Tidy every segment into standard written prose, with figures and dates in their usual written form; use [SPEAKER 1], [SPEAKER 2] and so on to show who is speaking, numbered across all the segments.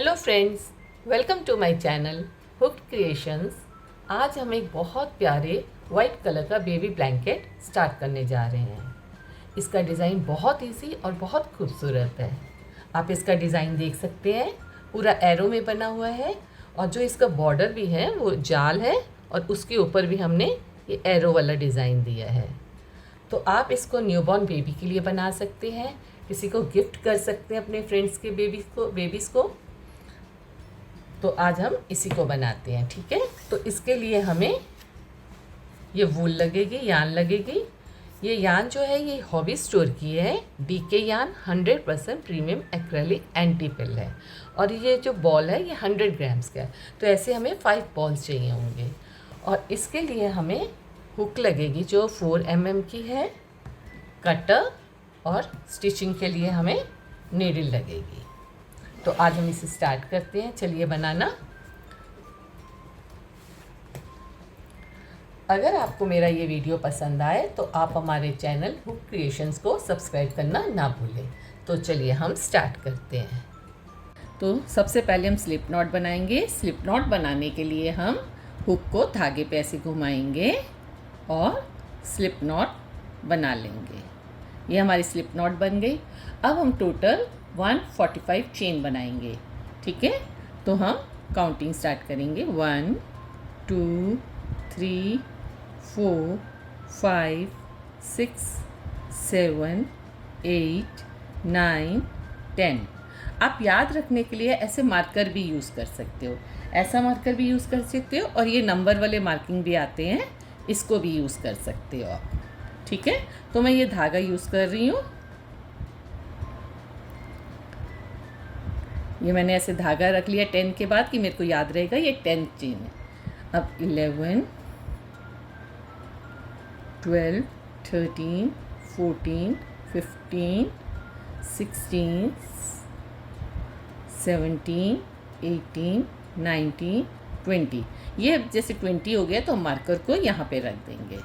[SPEAKER 1] Hello friends, welcome to my channel hooked creations. आज हम एक बहुत प्यारे वाइट कलर का बेबी ब्लैंकेट स्टार्ट करने जा रहे हैं। इसका डिज़ाइन बहुत इजी और बहुत खूबसूरत है। आप इसका डिज़ाइन देख सकते हैं, पूरा एरो में बना हुआ है और जो इसका बॉर्डर भी है वो जाल है और उसके ऊपर भी हमने ये एरो वाला डिज़ाइन दिया है। तो आप इसको न्यूबॉर्न बेबी के लिए बना सकते हैं, किसी को गिफ्ट कर सकते हैं अपने फ्रेंड्स के बेबीज़ को। तो आज हम इसी को बनाते हैं, ठीक है। तो इसके लिए हमें ये वूल लगेगी, यान लगेगी। ये यान जो है ये हॉबी स्टोर की है, डीके यान 100% प्रीमियम एक्रेलिक एंटी पिल है। और ये जो बॉल है ये 100 ग्राम्स का है। तो ऐसे हमें 5 बॉल्स चाहिए होंगे। और इसके लिए हमें हुक लगेगी जो 4 mm की है, कटर और स्टिचिंग के लिए हमें नीडल लगेगी। तो आज हम इसे स्टार्ट करते हैं, चलिए बनाना। अगर आपको मेरा ये वीडियो पसंद आए तो आप हमारे चैनल हुक क्रिएशंस को सब्सक्राइब करना ना भूलें। तो चलिए हम स्टार्ट करते हैं। तो सबसे पहले हम स्लिप नॉट बनाएंगे। स्लिप नॉट बनाने के लिए हम हुक को धागे पे ऐसे घुमाएंगे और स्लिप नॉट बना लेंगे। ये हमारी स्लिप नॉट बन गई। अब हम टोटल 145 चेन बनाएंगे, ठीक है। तो हम काउंटिंग स्टार्ट करेंगे। 1 2 3 4 5 6 7 8 9 10। आप याद रखने के लिए ऐसे मार्कर भी यूज़ कर सकते हो, ऐसा मार्कर भी यूज़ कर सकते हो और ये नंबर वाले मार्किंग भी आते हैं, इसको भी यूज़ कर सकते हो आप, ठीक है। तो मैं ये धागा यूज़ कर रही हूँ। ये मैंने ऐसे धागा रख लिया 10 के बाद कि मेरे को याद रहेगा ये 10 चेन है। अब 11 12 13 14 15 16 17 18 19 20। ये जैसे 20 हो गया तो हम मार्कर को यहाँ पे रख देंगे।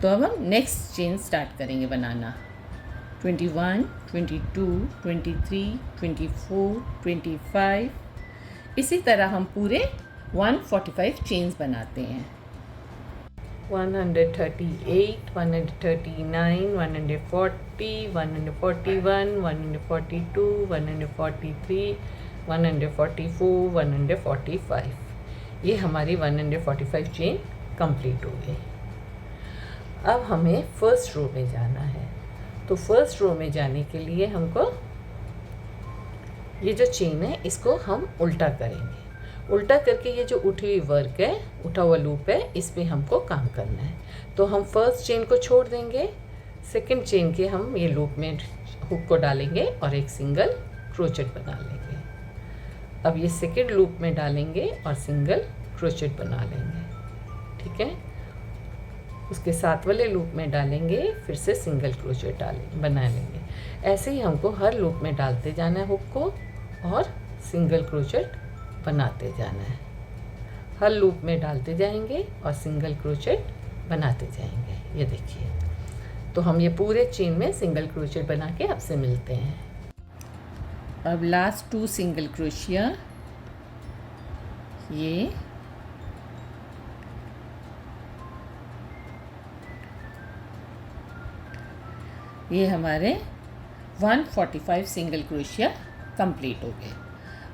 [SPEAKER 1] तो अब हम नेक्स्ट चेन स्टार्ट करेंगे बनाना। 21 22 23 24 25। इसी तरह हम पूरे 145 चेन्स बनाते हैं। 138 139 140 141 142 143 144 145। ये हमारी 145 चेन कंप्लीट हो गई। अब हमें फर्स्ट रो में जाना है। तो फर्स्ट रो में जाने के लिए हमको ये जो चेन है इसको हम उल्टा करेंगे। उल्टा करके ये जो उठी हुई वर्क है, उठा हुआ लूप है, इस पे हमको काम करना है। तो हम फर्स्ट चेन को छोड़ देंगे, सेकंड चेन के हम ये लूप में हुक को डालेंगे और एक सिंगल क्रोचेट बना लेंगे। अब ये सेकंड लूप में डालेंगे और सिंगल क्रोचेट बना लेंगे, ठीक है। उसके साथ वाले लूप में डालेंगे, फिर से सिंगल क्रोचेट बना लेंगे। ऐसे ही हमको हर लूप में डालते जाना है हुक को और सिंगल क्रोचेट बनाते जाना है। हर लूप में डालते जाएंगे और सिंगल क्रोचेट बनाते जाएंगे। ये देखिए, तो हम ये पूरे चेन में सिंगल क्रोचेट बना के आपसे मिलते हैं। अब लास्ट 2 सिंगल क्रोशिया, ये हमारे 145 सिंगल क्रोशिया कंप्लीट हो गए।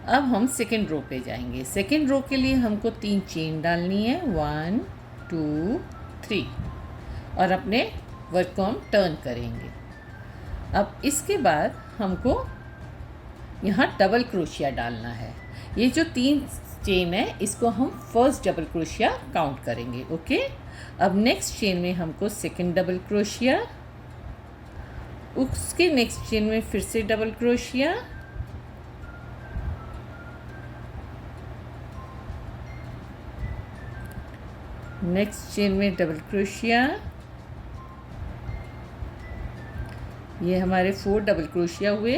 [SPEAKER 1] अब हम सेकेंड रो पे जाएंगे। सेकेंड रो के लिए हमको 3 चेन डालनी है, 1 2 3, और अपने वर्क को हम टर्न करेंगे। अब इसके बाद हमको यहाँ डबल क्रोशिया डालना है। ये जो 3 चेन है इसको हम फर्स्ट डबल क्रोशिया काउंट करेंगे, ओके। अब नेक्स्ट चेन में हमको सेकेंड डबल क्रोशिया, उसके नेक्स्ट चेन में फिर से डबल क्रोशिया, नेक्स्ट चेन में डबल क्रोशिया। ये हमारे 4 डबल क्रोशिया हुए,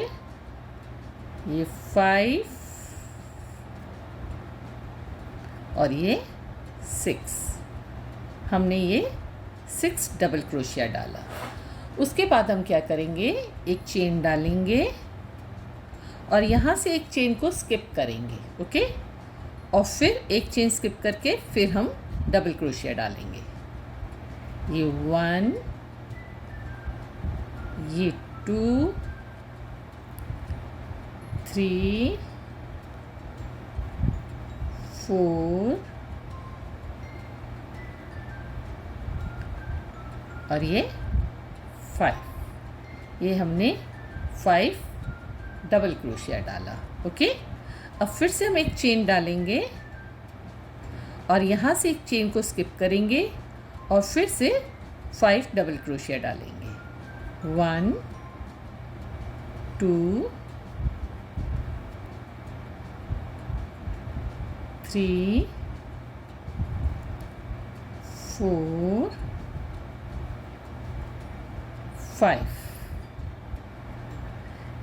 [SPEAKER 1] ये 5 और ये 6। हमने ये 6 डबल क्रोशिया डाला। उसके बाद हम क्या करेंगे, एक चेन डालेंगे और यहाँ से एक चेन को स्किप करेंगे, ओके। और फिर एक चेन स्किप करके फिर हम डबल क्रोशिया डालेंगे। ये 1, ये 2, 3, 4 और ये 5। ये हमने 5 डबल क्रोशिया डाला, ओके। अब फिर से हम एक चेन डालेंगे और यहाँ से एक चेन को स्किप करेंगे और फिर से 5 डबल क्रोशिया डालेंगे। 1, 2, 3, 4, 5।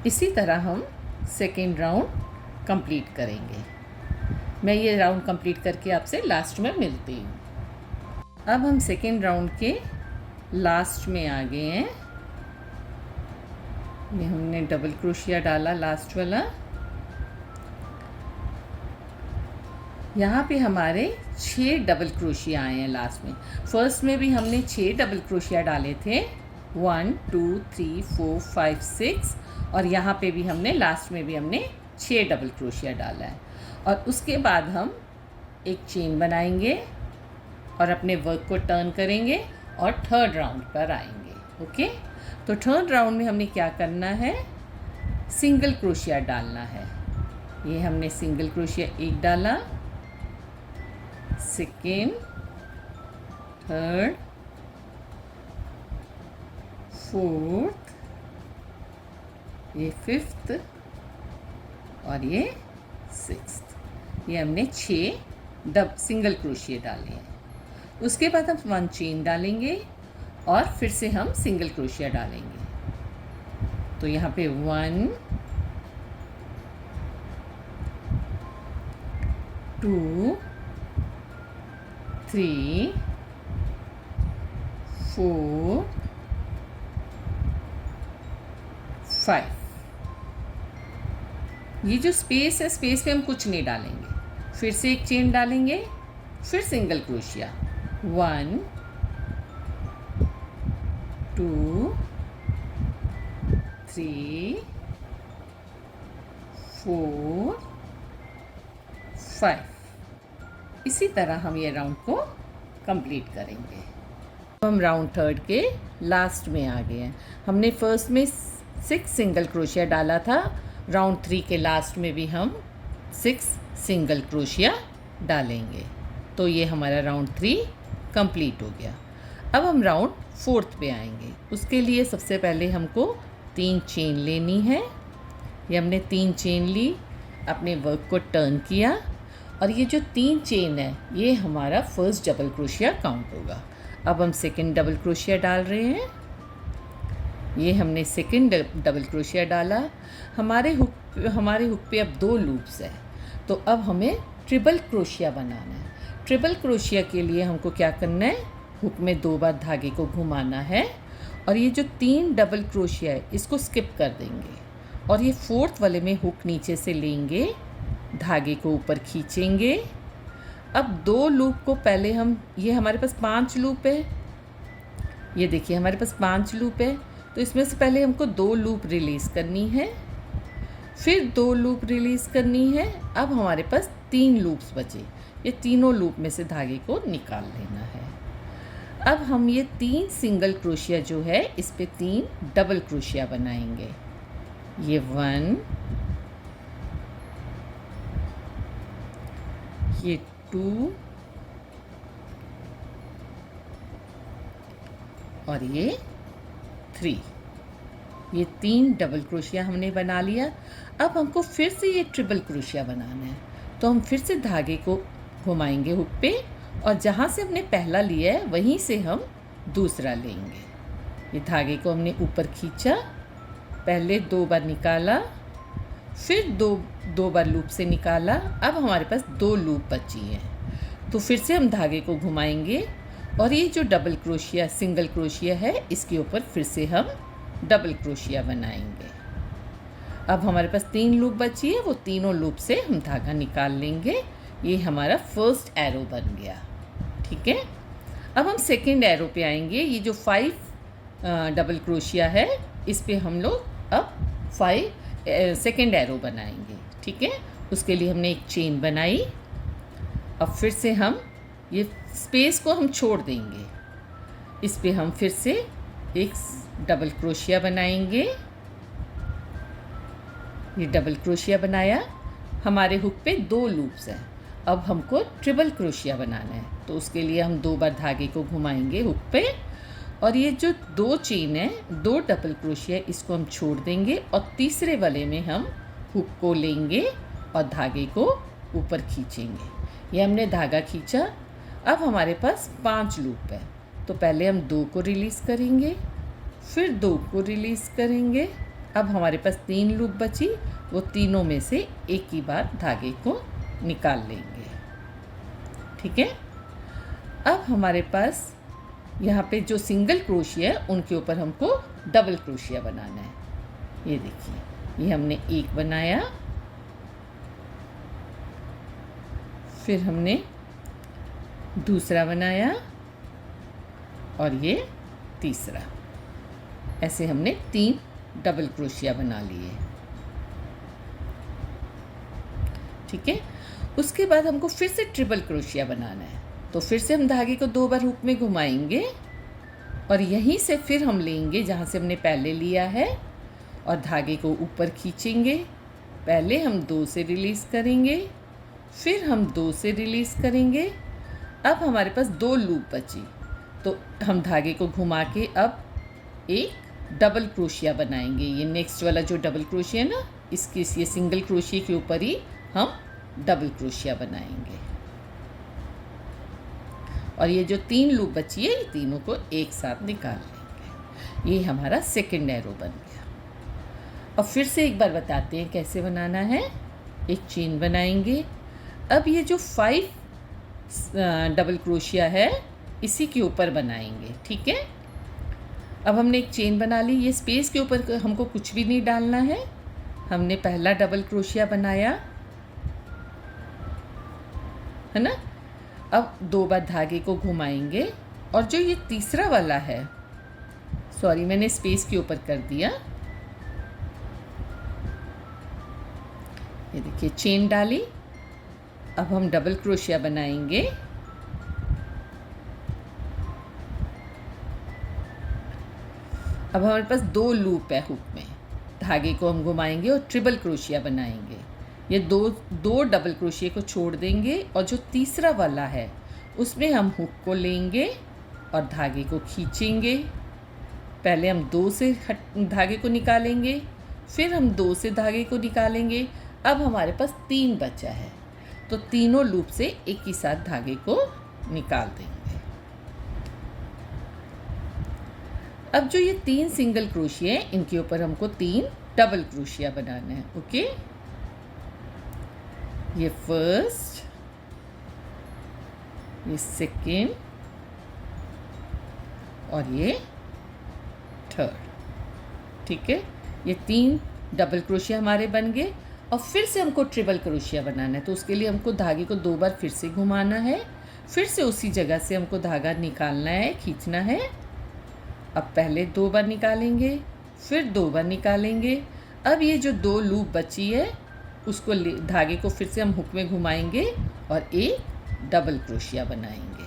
[SPEAKER 1] इसी तरह हम सेकेंड राउंड कंप्लीट करेंगे। मैं ये राउंड कंप्लीट करके आपसे लास्ट में मिलती हूँ। अब हम सेकेंड राउंड के लास्ट में आ गए हैं। ये हमने डबल क्रोशिया डाला लास्ट वाला। यहाँ पे हमारे 6 डबल क्रोशिया आए हैं लास्ट में। फर्स्ट में भी हमने 6 डबल क्रोशिया डाले थे, 1, 2, 3, 4, 5, 6। और यहाँ पे भी हमने लास्ट में भी हमने 6 डबल क्रोशिया डाला है। और उसके बाद हम एक चेन बनाएंगे और अपने वर्क को टर्न करेंगे और थर्ड राउंड पर आएंगे, ओके। तो थर्ड राउंड में हमने क्या करना है, सिंगल क्रोशिया डालना है। ये हमने सिंगल क्रोशिया 1 डाला, सेकेंड, थर्ड, फोर्थ, ये फिफ्थ और ये सिक्स्थ। ये हमने 6 सिंगल क्रोशिया डाले हैं। उसके बाद हम 1 चेन डालेंगे और फिर से हम सिंगल क्रोशिया डालेंगे। तो यहाँ पे 1, 2, 3, 4, 5। ये जो स्पेस है, स्पेस पे हम कुछ नहीं डालेंगे। फिर से एक चेन डालेंगे, फिर सिंगल क्रोशिया, 1, 2, 3, 4, 5। इसी तरह हम ये राउंड को कंप्लीट करेंगे। हम राउंड थर्ड के लास्ट में आ गए हैं। हमने फर्स्ट में 6 सिंगल क्रोशिया डाला था, राउंड 3 के लास्ट में भी हम 6 सिंगल क्रोशिया डालेंगे। तो ये हमारा राउंड 3 कंप्लीट हो गया। अब हम राउंड 4th पे आएंगे। उसके लिए सबसे पहले हमको 3 चेन लेनी है। ये हमने 3 चेन ली, अपने वर्क को टर्न किया और ये जो 3 चेन है ये हमारा फर्स्ट डबल क्रोशिया काउंट होगा। अब हम सेकंड डबल क्रोशिया डाल रहे हैं। ये हमने सेकंड डबल क्रोशिया डाला। हमारे हुक पे अब 2 लूप्स है, तो अब हमें ट्रिपल क्रोशिया बनाना है। ट्रिपल क्रोशिया के लिए हमको क्या करना है, हुक में 2 बार धागे को घुमाना है और ये जो 3 डबल क्रोशिया है इसको स्किप कर देंगे और ये 4th वाले में हुक नीचे से लेंगे, धागे को ऊपर खींचेंगे। अब 2 लूप को पहले हम, ये हमारे पास 5 लूप है, ये देखिए हमारे पास 5 लूप है, तो इसमें से पहले हमको 2 लूप रिलीज़ करनी है, फिर 2 लूप रिलीज़ करनी है। अब हमारे पास 3 लूप्स बचे, ये तीनों लूप में से धागे को निकाल लेना है। अब हम ये 3 सिंगल क्रोशिया जो है इस पे 3 डबल क्रोशिया बनाएंगे। ये 1, ये 2 और ये 3। ये 3 डबल क्रोशिया हमने बना लिया। अब हमको फिर से ये ट्रिपल क्रोशिया बनाना है, तो हम फिर से धागे को घुमाएंगे हुक पे और जहाँ से हमने पहला लिया है वहीं से हम दूसरा लेंगे। ये धागे को हमने ऊपर खींचा, पहले 2 बार निकाला, फिर दो बार लूप से निकाला। अब हमारे पास 2 लूप बची हैं, तो फिर से हम धागे को घुमाएंगे और ये जो डबल क्रोशिया सिंगल क्रोशिया है इसके ऊपर फिर से हम डबल क्रोशिया बनाएंगे। अब हमारे पास 3 लूप बची है, वो तीनों लूप से हम धागा निकाल लेंगे। ये हमारा फर्स्ट एरो बन गया। ठीक है, अब हम सेकेंड एरो पे आएंगे। ये जो 5 डबल क्रोशिया है, इस पे हम लोग अब 5 सेकेंड एरो बनाएंगे। ठीक है, उसके लिए हमने एक चेन बनाई। अब फिर से हम ये स्पेस को हम छोड़ देंगे। इस पे हम फिर से एक डबल क्रोशिया बनाएंगे। ये डबल क्रोशिया बनाया। हमारे हुक पे 2 लूप्स हैं। अब हमको ट्रिपल क्रोशिया बनाना है, तो उसके लिए हम 2 बार धागे को घुमाएंगे हुक पे, और ये जो 2 चेन है, 2 डबल क्रोशिया, इसको हम छोड़ देंगे और तीसरे वाले में हम हुक को लेंगे और धागे को ऊपर खींचेंगे। ये हमने धागा खींचा। अब हमारे पास 5 लूप है, तो पहले हम 2 को रिलीज़ करेंगे, फिर 2 को रिलीज़ करेंगे। अब हमारे पास 3 लूप बची, वो तीनों में से एक ही बार धागे को निकाल लेंगे। ठीक है, अब हमारे पास यहाँ पे जो सिंगल क्रोशिया है, उनके ऊपर हमको डबल क्रोशिया बनाना है। ये देखिए, ये हमने एक बनाया, फिर हमने दूसरा बनाया और ये तीसरा। ऐसे हमने 3 डबल क्रोशिया बना लिए। ठीक है, उसके बाद हमको फिर से ट्रिपल क्रोशिया बनाना है, तो फिर से हम धागे को 2 बार हुक में घुमाएंगे और यहीं से फिर हम लेंगे जहाँ से हमने पहले लिया है और धागे को ऊपर खींचेंगे। पहले हम 2 से रिलीज़ करेंगे, फिर हम 2 से रिलीज़ करेंगे। अब हमारे पास 2 लूप बची, तो हम धागे को घुमा के अब एक डबल क्रोशिया बनाएंगे। ये नेक्स्ट वाला जो डबल क्रोशिया है ना, इसके ये सिंगल क्रोशिया के ऊपर ही हम डबल क्रोशिया बनाएंगे। और ये जो 3 लूप बची है, ये तीनों को एक साथ निकाल लेंगे। ये हमारा सेकेंड एरो बन गया। अब फिर से एक बार बताते हैं कैसे बनाना है। एक चेन बनाएंगे। अब ये जो 5 डबल क्रोशिया है, इसी के ऊपर बनाएंगे। ठीक है, अब हमने एक चेन बना ली। ये स्पेस के ऊपर हमको कुछ भी नहीं डालना है। हमने पहला डबल क्रोशिया बनाया है ना। अब 2 बार धागे को घुमाएंगे और जो ये तीसरा वाला है, सॉरी मैंने स्पेस के ऊपर कर दिया। ये देखिए, चेन डाली। अब हम डबल क्रोशिया बनाएंगे। अब हमारे पास 2 लूप है हुक में, धागे को हम घुमाएंगे और ट्रिपल क्रोशिया बनाएंगे। ये दो डबल क्रोशिया को छोड़ देंगे और जो तीसरा वाला है, उसमें हम हुक को लेंगे और धागे को खींचेंगे। पहले हम 2 से धागे को निकालेंगे, फिर हम 2 से धागे को निकालेंगे। अब हमारे पास 3 बचा है, तो तीनों लूप से एक ही साथ धागे को निकाल देंगे। अब जो ये 3 सिंगल क्रोशिया हैं, इनके ऊपर हमको 3 डबल क्रोशिया बनाना है। ओके, ये फर्स्ट, ये सेकेंड और ये थर्ड। ठीक है, ये 3 डबल क्रोशिया हमारे बन गए। और फिर से हमको ट्रिपल क्रोशिया बनाना है, तो उसके लिए हमको धागे को 2 बार फिर से घुमाना है। फिर से उसी जगह से हमको धागा निकालना है, खींचना है। अब पहले 2 बार निकालेंगे, फिर 2 बार निकालेंगे। अब ये जो 2 लूप बची है, उसको धागे को फिर से हम हुक में घुमाएंगे और एक डबल क्रोशिया बनाएंगे।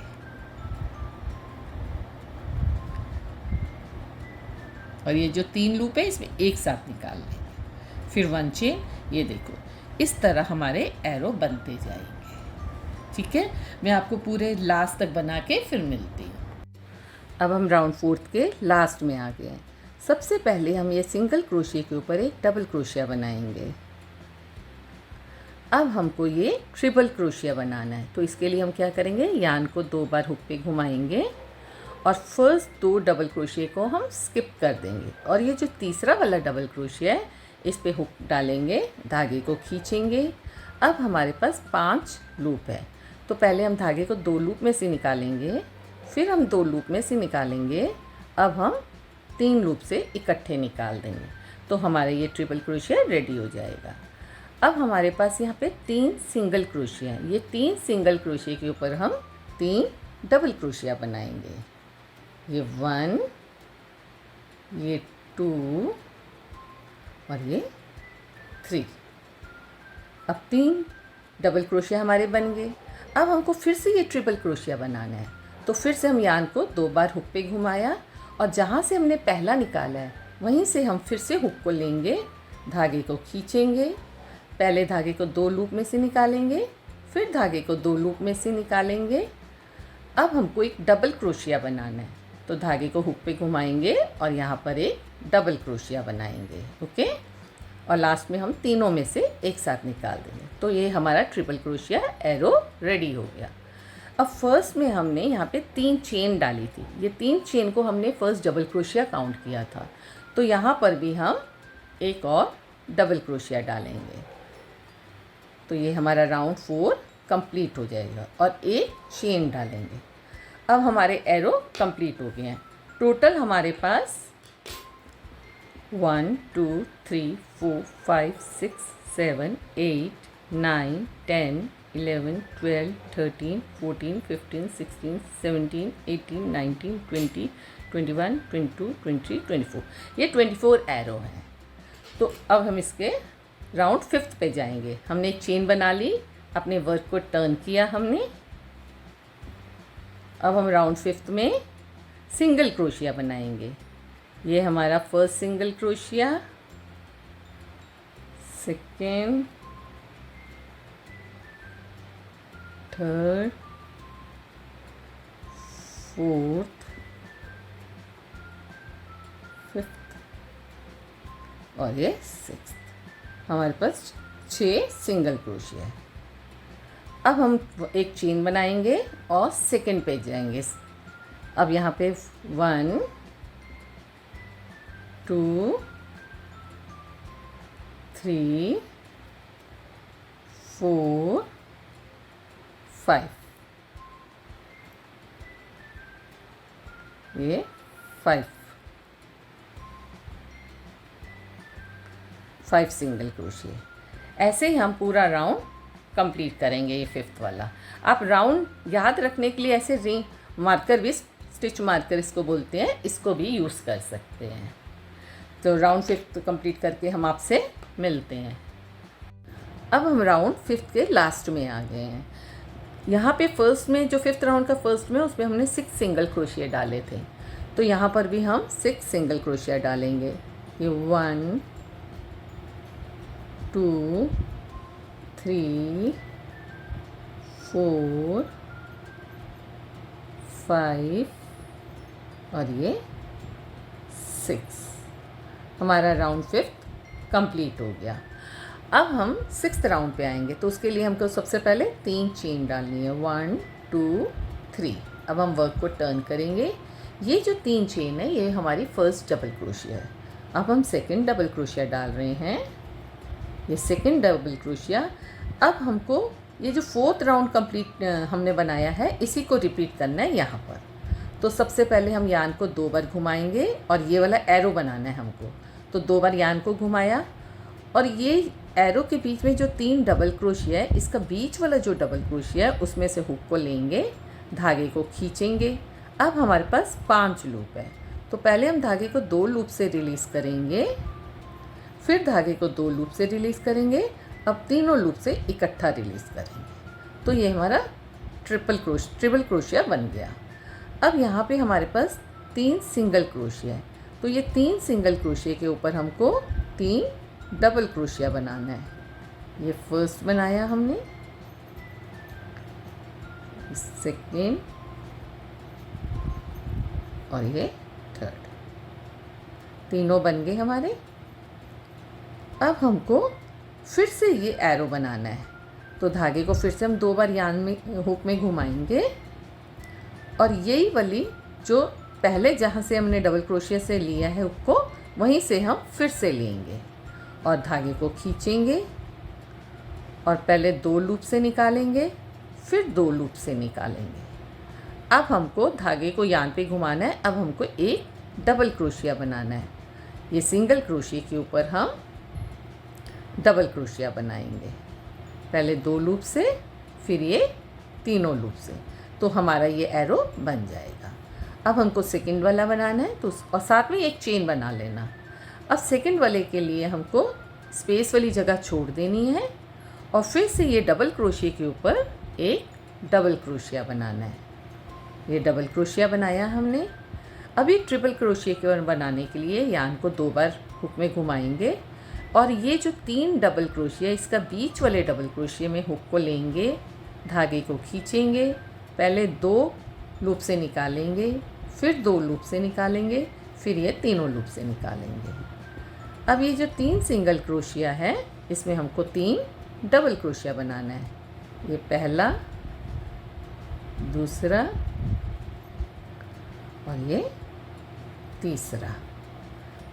[SPEAKER 1] और ये जो 3 लूप है, इसमें एक साथ निकाल लेंगे। फिर 1 चेन। ये देखो, इस तरह हमारे एरो बनते जाएंगे। ठीक है, मैं आपको पूरे लास्ट तक बना के फिर मिलती हूँ। अब हम राउंड 4 के लास्ट में आ गए हैं। सबसे पहले हम ये सिंगल क्रोशिया के ऊपर एक डबल क्रोशिया बनाएंगे। अब हमको ये ट्रिपल क्रोशिया बनाना है, तो इसके लिए हम क्या करेंगे, यान को 2 बार हुक पे घुमाएंगे और फर्स्ट 2 डबल क्रोशिया को हम स्किप कर देंगे। और ये जो तीसरा वाला डबल क्रोशिया है, इस पे हुक डालेंगे, धागे को खींचेंगे। अब हमारे पास 5 लूप है, तो पहले हम धागे को 2 लूप में से निकालेंगे, फिर हम 2 लूप में से निकालेंगे। अब हम 3 लूप से इकट्ठे निकाल देंगे। तो हमारा ये ट्रिपल क्रोशिया रेडी हो जाएगा। अब हमारे पास यहाँ पे 3 सिंगल क्रोशिया हैं। ये 3 सिंगल क्रोशिया के ऊपर हम 3 डबल क्रोशिया बनाएंगे। ये 1, ये 2 और ये 3। अब 3 डबल क्रोशिया हमारे बन गए। अब हमको फिर से ये ट्रिपल क्रोशिया बनाना है, तो फिर से हम यान को 2 बार हुक पे घुमाया और जहाँ से हमने पहला निकाला है वहीं से हम फिर से हुक को लेंगे, धागे को खींचेंगे, पहले धागे को 2 लूप में से निकालेंगे, फिर धागे को 2 लूप में से निकालेंगे। अब हमको एक डबल क्रोशिया बनाना है, तो धागे को हुक पे घुमाएंगे और यहाँ पर एक डबल क्रोशिया बनाएंगे। ओके, और लास्ट में हम तीनों में से एक साथ निकाल देंगे। तो ये हमारा ट्रिपल क्रोशिया एरो रेडी हो गया। अब फर्स्ट में हमने यहाँ पे 3 चेन डाली थी। ये 3 चेन को हमने फर्स्ट डबल क्रोशिया काउंट किया था, तो यहाँ पर भी हम एक और डबल क्रोशिया डालेंगे। तो ये हमारा राउंड 4 कंप्लीट हो जाएगा और एक चेन डालेंगे। अब हमारे एरो कंप्लीट हो गए हैं। टोटल हमारे पास 1 2 3 4 5 6 7 8 9 10 11 12 13 14 15 16 17 18 19 20 21 22 23 24। ये 24 एरो हैं। तो अब हम इसके राउंड 5th पे जाएंगे। हमने एक चेन बना ली, अपने वर्क को टर्न किया हमने। अब हम राउंड 5th में सिंगल क्रोशिया बनाएंगे। ये हमारा first single crochet, second, third, fourth, 5th और ये 6th। हमारे पास 6 सिंगल क्रोशिया है। अब हम एक चेन बनाएंगे और सेकेंड पे जाएंगे। अब यहाँ पे 1 2 3 4 5। ये 5 सिंगल क्रोशिया। ऐसे ही हम पूरा राउंड कंप्लीट करेंगे। ये 5th वाला आप राउंड याद रखने के लिए ऐसे रिंग मार्कर भी, स्टिच मार्कर इसको बोलते हैं, इसको भी यूज़ कर सकते हैं। तो राउंड 5th कंप्लीट करके हम आपसे मिलते हैं। अब हम राउंड 5th के लास्ट में आ गए हैं। यहाँ पे फर्स्ट में जो 5th राउंड का फर्स्ट में उसमें हमने 6 सिंगल क्रोशिया डाले थे, तो यहाँ पर भी हम 6 सिंगल क्रोशिया डालेंगे। ये 1 2 3 4 5 और ये 6। हमारा राउंड 5th कंप्लीट हो गया। अब हम 6th राउंड पे आएंगे, तो उसके लिए हमको सबसे पहले 3 चेन डालनी है। 1 2 3। अब हम वर्क को टर्न करेंगे। ये जो 3 चेन है ये हमारी फर्स्ट डबल क्रोशिया है। अब हम सेकंड डबल क्रोशिया डाल रहे हैं। ये सेकंड डबल क्रोशिया। अब हमको ये जो 4th राउंड कंप्लीट हमने बनाया है इसी को रिपीट करना है यहाँ पर। तो सबसे पहले हम यान को 2 बार घुमाएंगे और ये वाला एरो बनाना है हमको। तो 2 बार यान को घुमाया और ये एरो के बीच में जो 3 डबल क्रोशिया है, इसका बीच वाला जो डबल क्रोशिया है उसमें से हुक को लेंगे, धागे को खींचेंगे। अब हमारे पास 5 लूप है, तो पहले हम धागे को 2 लूप से रिलीज़ करेंगे, फिर धागे को 2 लूप से रिलीज़ करेंगे, अब तीनों लूप से इकट्ठा रिलीज़ करेंगे। तो ये हमारा ट्रिपल क्रोशिया बन गया। अब यहाँ पे हमारे पास 3 सिंगल क्रोशिया है, तो ये 3 सिंगल क्रोशिया के ऊपर हमको 3 डबल क्रोशिया बनाना है। ये फर्स्ट बनाया हमने, सेकेंड और ये थर्ड, तीनों बन गए हमारे। अब हमको फिर से ये एरो बनाना है, तो धागे को फिर से हम 2 बार यान में हुक में घुमाएंगे और यही वाली जो पहले जहाँ से हमने डबल क्रोशिया से लिया है हुक को, वहीं से हम फिर से लेंगे और धागे को खींचेंगे और पहले 2 लूप से निकालेंगे, फिर 2 लूप से निकालेंगे। अब हमको धागे को यान पे घुमाना है। अब हमको एक डबल क्रोशिया बनाना है। ये सिंगल क्रोशिया के ऊपर हम डबल क्रोशिया बनाएंगे, पहले 2 लूप से, फिर ये तीनों लूप से, तो हमारा ये एरो बन जाएगा। अब हमको सेकंड वाला बनाना है, तो और साथ में एक चेन बना लेना। अब सेकंड वाले के लिए हमको स्पेस वाली जगह छोड़ देनी है और फिर से ये डबल क्रोशिया के ऊपर एक डबल क्रोशिया बनाना है। ये डबल क्रोशिया बनाया हमने। अभी ट्रिपल क्रोशिया के ऊपर बनाने के लिए यान को 2 बार हुक में घुमाएंगे और ये जो 3 डबल क्रोशिया, इसका बीच वाले डबल क्रोशिया में हुक को लेंगे, धागे को खींचेंगे, पहले 2 लूप से निकालेंगे, फिर 2 लूप से निकालेंगे, फिर ये तीनों लूप से निकालेंगे। अब ये जो 3 सिंगल क्रोशिया है, इसमें हमको 3 डबल क्रोशिया बनाना है। ये पहला, दूसरा और ये तीसरा।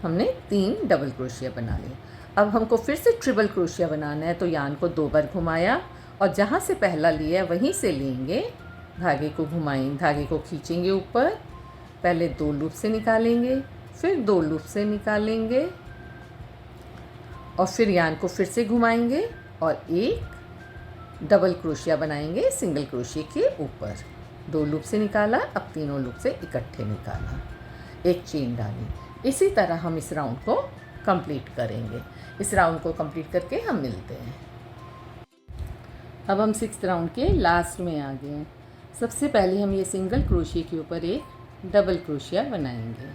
[SPEAKER 1] हमने 3 डबल क्रोशिया बना लिए। अब हमको फिर से ट्रिपल क्रोशिया बनाना है, तो यान को 2 बार घुमाया और जहाँ से पहला लिया वहीं से लेंगे, धागे को घुमाएंगे, धागे को खींचेंगे ऊपर, पहले 2 लूप से निकालेंगे, फिर 2 लूप से निकालेंगे और फिर यान को फिर से घुमाएंगे और एक डबल क्रोशिया बनाएंगे सिंगल क्रोशिया के ऊपर। 2 लूप से निकाला, अब तीनों लूप से इकट्ठे निकाला, एक चेन डाली। इसी तरह हम इस राउंड को कंप्लीट करेंगे। इस राउंड को कंप्लीट करके हम मिलते हैं। अब हम 6th राउंड के लास्ट में आ गए हैं। सबसे पहले हम ये सिंगल क्रोशिया के ऊपर एक डबल क्रोशिया बनाएंगे।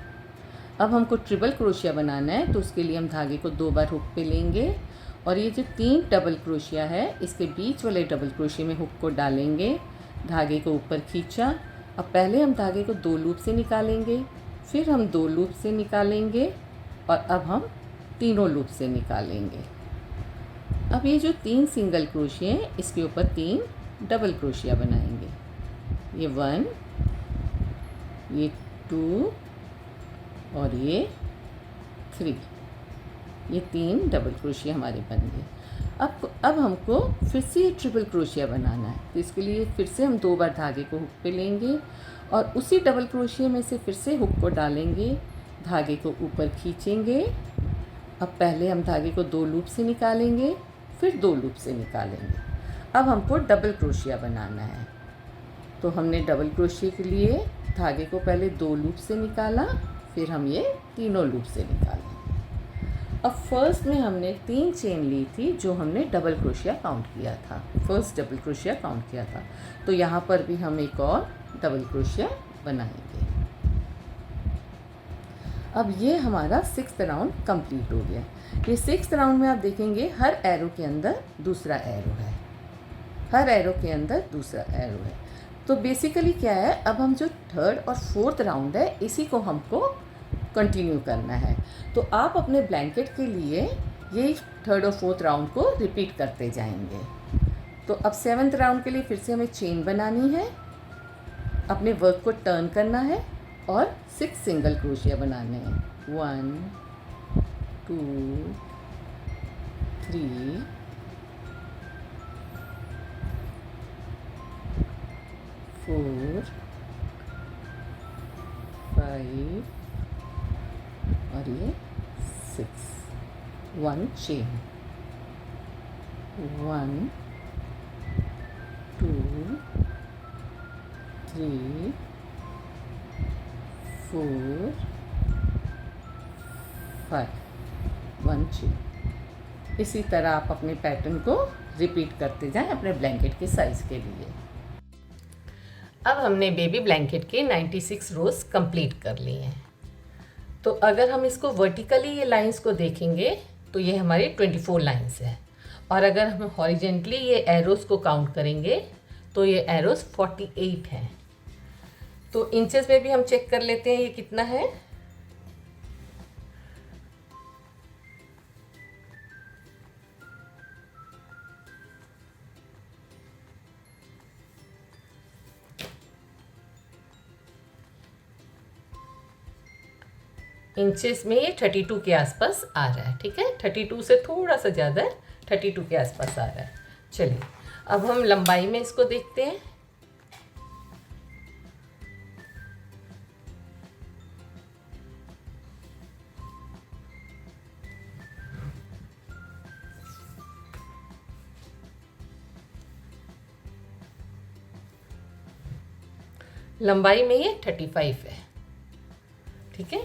[SPEAKER 1] अब हमको ट्रिपल क्रोशिया बनाना है, तो उसके लिए हम धागे को 2 बार हुक पे लेंगे और ये जो 3 डबल क्रोशिया है, इसके बीच वाले डबल क्रोशिया में हुक को डालेंगे, धागे को ऊपर खींचा। अब पहले हम धागे को 2 लूप से निकालेंगे, फिर हम 2 लूप से निकालेंगे और अब हम तीनों लूप से निकालेंगे। अब ये जो 3 सिंगल क्रोशिया हैं, इसके ऊपर 3 डबल क्रोशिया बनाएंगे। ये 1, ये 2 और ये 3। ये 3 डबल क्रोशिया हमारे बन गए। अब हमको फिर से ट्रिपल क्रोशिया बनाना है, तो इसके लिए फिर से हम 2 बार धागे को हुक पे लेंगे और उसी डबल क्रोशिया में से फिर से हुक को डालेंगे, धागे को ऊपर खींचेंगे। अब पहले हम धागे को 2 लूप से निकालेंगे, फिर 2 लूप से निकालेंगे। अब हमको डबल क्रोशिया बनाना है, तो हमने डबल क्रोशिया के लिए धागे को पहले 2 लूप से निकाला, फिर हम ये तीनों लूप से निकालेंगे। अब फर्स्ट में हमने 3 चेन ली थी, जो हमने डबल क्रोशिया काउंट किया था, फर्स्ट डबल क्रोशिया काउंट किया था, तो यहाँ पर भी हम एक और डबल क्रोशिया बनाएंगे। अब ये हमारा 6th राउंड कंप्लीट हो गया। ये 6th राउंड में आप देखेंगे हर एरो के अंदर दूसरा एरो है, हर एरो के अंदर दूसरा एरो है। तो बेसिकली क्या है, अब हम जो 3rd और 4th राउंड है, इसी को हमको कंटिन्यू करना है। तो आप अपने ब्लैंकेट के लिए ये 3rd और 4th राउंड को रिपीट करते जाएंगे। तो अब 7th राउंड के लिए फिर से हमें चेन बनानी है, अपने वर्क को टर्न करना है और 6 सिंगल क्रोशिया बनाने हैं। 1 2 3 4 5 और ये 6, 1 चेन, 1 2 3 4 5, 1 चेन। इसी तरह आप अपने पैटर्न को रिपीट करते जाएं अपने ब्लैंकेट के साइज़ के लिए। अब हमने बेबी ब्लैंकेट के 96 रोज़ कंप्लीट कर लिए हैं। तो अगर हम इसको वर्टिकली ये लाइंस को देखेंगे तो ये हमारी 24 लाइंस है, और अगर हम हॉरिजेंटली ये एरोज़ को काउंट करेंगे तो ये एरोज़ 48 हैं। तो इंचेस में भी हम चेक कर लेते हैं ये कितना है। इंचेस में ये 32 के आसपास आ रहा है। ठीक है, 32 से थोड़ा सा ज़्यादा है, 32 के आसपास आ रहा है। चलिए अब हम लंबाई में इसको देखते हैं। लंबाई में ये 35 है। ठीक है,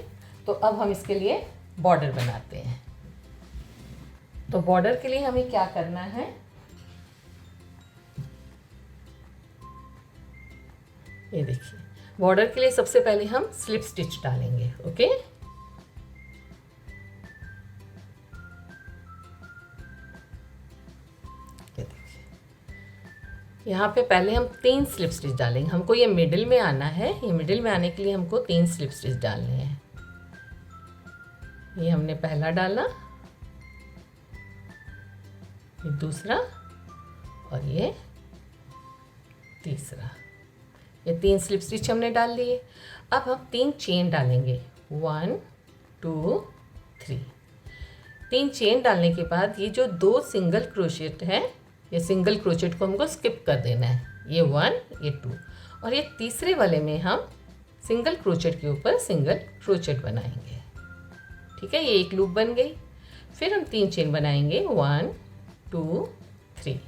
[SPEAKER 1] तो अब हम इसके लिए बॉर्डर बनाते हैं। तो बॉर्डर के लिए हमें क्या करना है, ये देखिए बॉर्डर के लिए सबसे पहले हम स्लिप स्टिच डालेंगे। ओके, ये देखिए यहाँ पे पहले हम 3 स्लिप स्टिच डालेंगे। हमको ये मिडिल में आना है, ये मिडिल में आने के लिए हमको 3 स्लिप स्टिच डालने हैं। ये हमने पहला डाला, ये दूसरा और ये तीसरा। ये 3 स्लिप स्टिच हमने डाल लिए। अब हम 3 चेन डालेंगे, 1 2 3। 3 चेन डालने के बाद ये जो 2 सिंगल क्रोशेट है, ये सिंगल क्रोशेट को हमको स्किप कर देना है। ये 1 ये 2 और ये तीसरे वाले में हम सिंगल क्रोशेट के ऊपर सिंगल क्रोशेट बनाएंगे। ठीक है, ये एक लूप बन गई। फिर हम 3 चेन बनाएंगे, 1 2 3।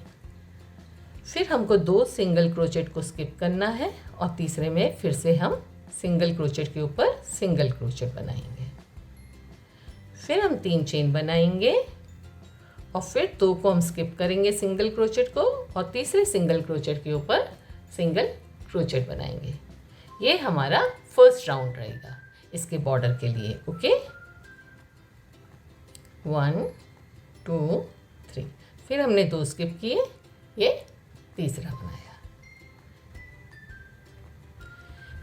[SPEAKER 1] फिर हमको 2 सिंगल क्रोशेट को स्किप करना है और तीसरे में फिर से हम सिंगल क्रोशेट के ऊपर सिंगल क्रोशेट बनाएंगे। फिर हम 3 चेन बनाएंगे और फिर 2 को हम स्किप करेंगे सिंगल क्रोशेट को और तीसरे सिंगल क्रोशेट के ऊपर सिंगल क्रोशेट बनाएंगे। ये हमारा फर्स्ट राउंड रहेगा इसके बॉर्डर के लिए। ओके, 1 2 3। फिर हमने 2 स्किप किए, ये तीसरा बनाया।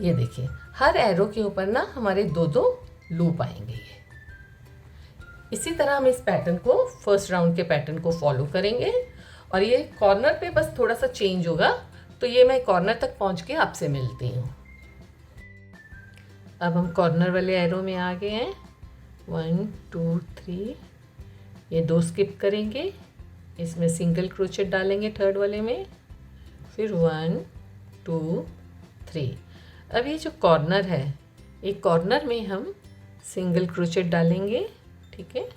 [SPEAKER 1] ये देखिए हर एरो के ऊपर ना हमारे 2-2 लूप आएंगे। ये इसी तरह हम इस पैटर्न को, फर्स्ट राउंड के पैटर्न को फॉलो करेंगे। और ये कॉर्नर पे बस थोड़ा सा चेंज होगा, तो ये मैं कॉर्नर तक पहुंच के आपसे मिलती हूँ। अब हम कॉर्नर वाले एरो में आ गए हैं, 1 2 3। ये 2 स्किप करेंगे, इसमें सिंगल क्रोशेट डालेंगे थर्ड वाले में, फिर 1 2 3। अब ये जो कॉर्नर है, ये कॉर्नर में हम सिंगल क्रोशेट डालेंगे। ठीक है,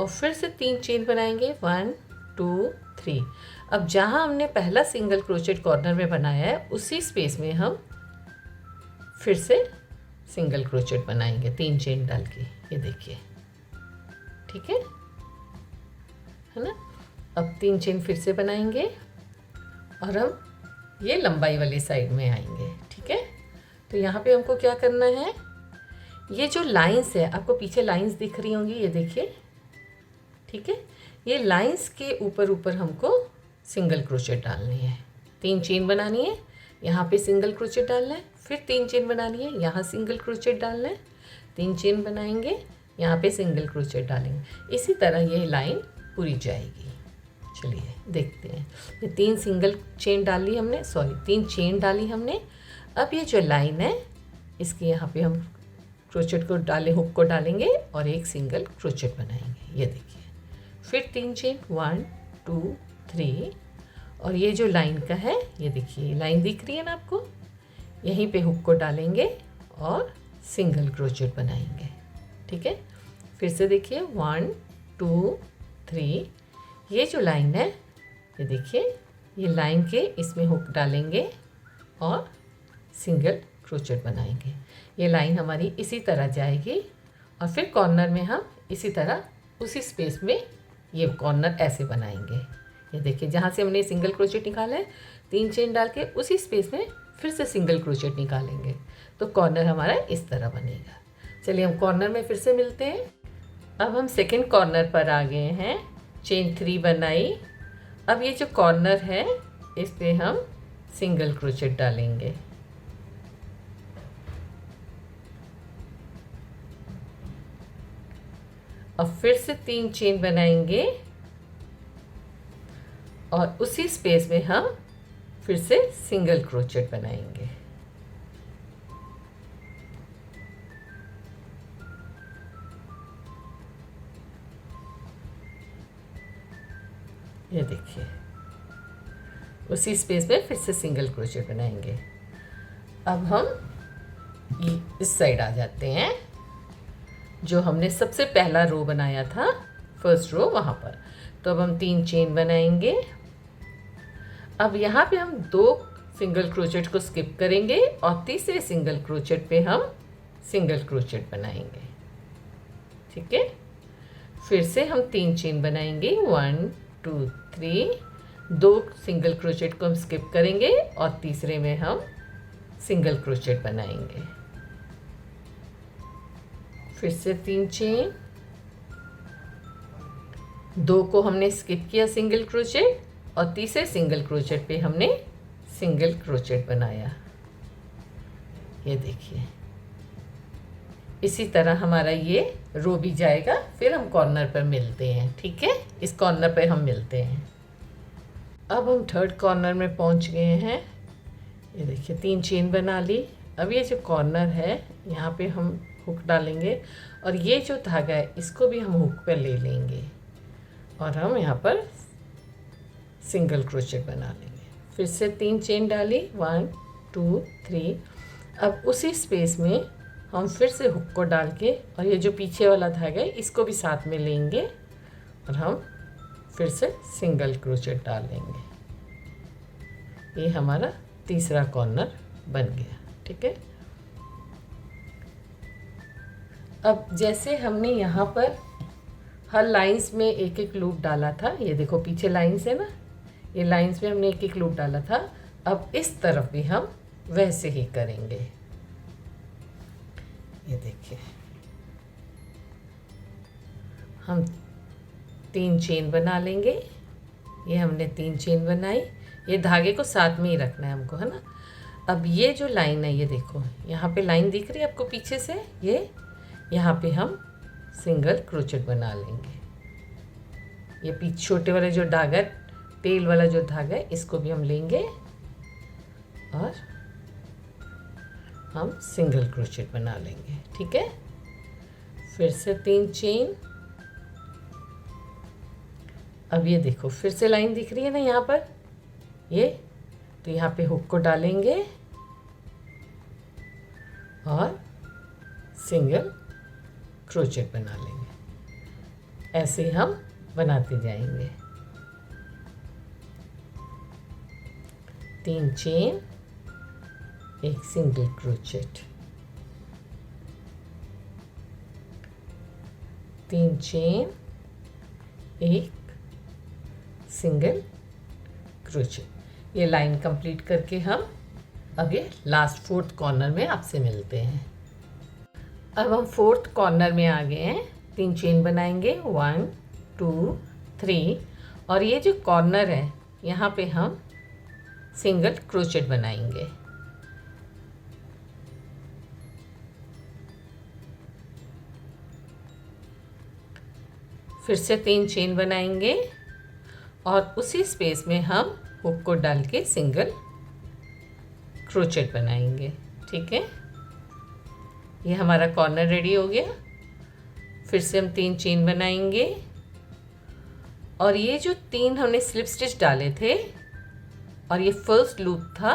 [SPEAKER 1] और फिर से 3 चेन बनाएंगे, 1 2 3। अब जहाँ हमने पहला सिंगल क्रोशेट कॉर्नर में बनाया है उसी स्पेस में हम फिर से सिंगल क्रोशेट बनाएंगे 3 चेन डाल के। ये देखिए, ठीक है ना। अब 3 चेन फिर से बनाएंगे और हम ये लंबाई वाली साइड में आएंगे। ठीक है, तो यहाँ पे हमको क्या करना है, ये जो लाइंस है, आपको पीछे लाइंस दिख रही होंगी, ये देखिए। ठीक है, ये लाइंस के ऊपर ऊपर हमको सिंगल क्रोशेट डालनी है। 3 चेन बनानी है, यहाँ पे सिंगल क्रोशेट डालना है, फिर 3 चेन बनानी है, यहाँ सिंगल क्रोशेट डालना है, 3 चेन बनाएंगे, यहाँ पे सिंगल क्रोशेट डालेंगे। इसी तरह ये लाइन पूरी जाएगी। चलिए देखते हैं। ये 3 सिंगल चेन डाली हमने, 3 चेन डाली हमने। अब ये जो लाइन है, इसके यहाँ पे हम क्रोशेट को डाले, हुक को डालेंगे और एक सिंगल क्रोशेट बनाएंगे। ये देखिए, फिर 3 चेन, 1 2 3। और ये जो लाइन का है, ये देखिए लाइन दिख रही है ना आपको, यहीं पे हुक को डालेंगे और सिंगल क्रोशेट बनाएंगे। ठीक है, फिर से देखिए 1 2 3। ये जो लाइन है, ये देखिए, ये लाइन के इसमें हुक डालेंगे और सिंगल क्रोशेट बनाएंगे। ये लाइन हमारी इसी तरह जाएगी और फिर कॉर्नर में हम इसी तरह उसी स्पेस में ये कॉर्नर ऐसे बनाएंगे। ये देखिए, जहाँ से हमने सिंगल क्रोशेट निकाला है, 3 चेन डाल के उसी स्पेस में फिर से सिंगल क्रोशेट निकालेंगे, तो कॉर्नर हमारा इस तरह बनेगा। चलिए हम कॉर्नर में फिर से मिलते हैं। अब हम सेकंड कॉर्नर पर आ गए हैं, चेन 3 बनाई। अब ये जो कॉर्नर है, इस पे हम सिंगल क्रोशेट डालेंगे। अब फिर से 3 चेन बनाएंगे और उसी स्पेस में हम फिर से सिंगल क्रोशेट बनाएंगे। ये देखिए, उसी स्पेस में फिर से सिंगल क्रोशेट बनाएंगे। अब हम इस साइड आ जाते हैं, जो हमने सबसे पहला रो बनाया था, फर्स्ट रो, वहाँ पर। तो अब हम 3 चेन बनाएंगे। अब यहाँ पे हम 2 सिंगल क्रोचेट को स्किप करेंगे और तीसरे सिंगल क्रोचेट पे हम सिंगल क्रोचेट बनाएंगे। ठीक है, फिर से हम 3 चेन बनाएंगे, 1 2 3। 2 सिंगल क्रोचेट को हम स्किप करेंगे और तीसरे में हम सिंगल क्रोचेट बनाएंगे। फिर से 3 चेन, 2 को हमने स्किप किया सिंगल क्रोचेट और तीसरे सिंगल क्रोचेट पे हमने सिंगल क्रोचेट बनाया। ये देखिए, इसी तरह हमारा ये रो भी जाएगा। फिर हम कॉर्नर पर मिलते हैं। ठीक है, इस कॉर्नर पे हम मिलते हैं। अब हम थर्ड कॉर्नर में पहुंच गए हैं। ये देखिए 3 चेन बना ली। अब ये जो कॉर्नर है यहाँ पे हम हुक डालेंगे और ये जो धागा है इसको भी हम हुक पे ले लेंगे और हम यहाँ पर सिंगल क्रोचेट बना लेंगे। फिर से 3 चेन डाली, 1 2 3। अब उसी स्पेस में हम फिर से हुक को डाल के और ये जो पीछे वाला धागा है इसको भी साथ में लेंगे और हम फिर से सिंगल क्रोचेट डाल लेंगे। ये हमारा तीसरा कॉर्नर बन गया। ठीक है, अब जैसे हमने यहाँ पर हर लाइंस में एक एक लूप डाला था, ये देखो पीछे लाइंस है ना, ये लाइंस में हमने एक एक लूप डाला था। अब इस तरफ भी हम वैसे ही करेंगे। ये देखिए, हम 3 चेन बना लेंगे। ये हमने 3 चेन बनाई। ये धागे को साथ में ही रखना है हमको, है ना। अब ये जो लाइन है, ये देखो यहाँ पे लाइन दिख रही है आपको पीछे से, ये यहाँ पे हम सिंगल क्रोचेट बना लेंगे। ये पीछे छोटे वाले जो धागा, टेल वाला जो धागा है इसको भी हम लेंगे और हम सिंगल क्रोचेट बना लेंगे। ठीक है, फिर से 3 चेन। अब ये देखो फिर से लाइन दिख रही है ना यहाँ पर, ये तो यहाँ पे हुक को डालेंगे और सिंगल क्रोचेट बना लेंगे। ऐसे ही हम बनाते जाएंगे। 3 चेन, एक सिंगल क्रोचेट, 3 चेन, एक सिंगल क्रोचेट। ये लाइन कंप्लीट करके हम अब ये लास्ट 4th कॉर्नर में आपसे मिलते हैं। अब हम 4th कॉर्नर में आ गए हैं। 3 चेन बनाएंगे, 1 2 3 और ये जो कॉर्नर है यहाँ पे हम सिंगल क्रोचेट बनाएंगे। फिर से 3 चेन बनाएंगे और उसी स्पेस में हम हुक को डाल के सिंगल क्रोचेट बनाएंगे। ठीक है, ये हमारा कॉर्नर रेडी हो गया। फिर से हम 3 चेन बनाएंगे और ये जो 3 हमने स्लिप स्टिच डाले थे और ये फर्स्ट लूप था,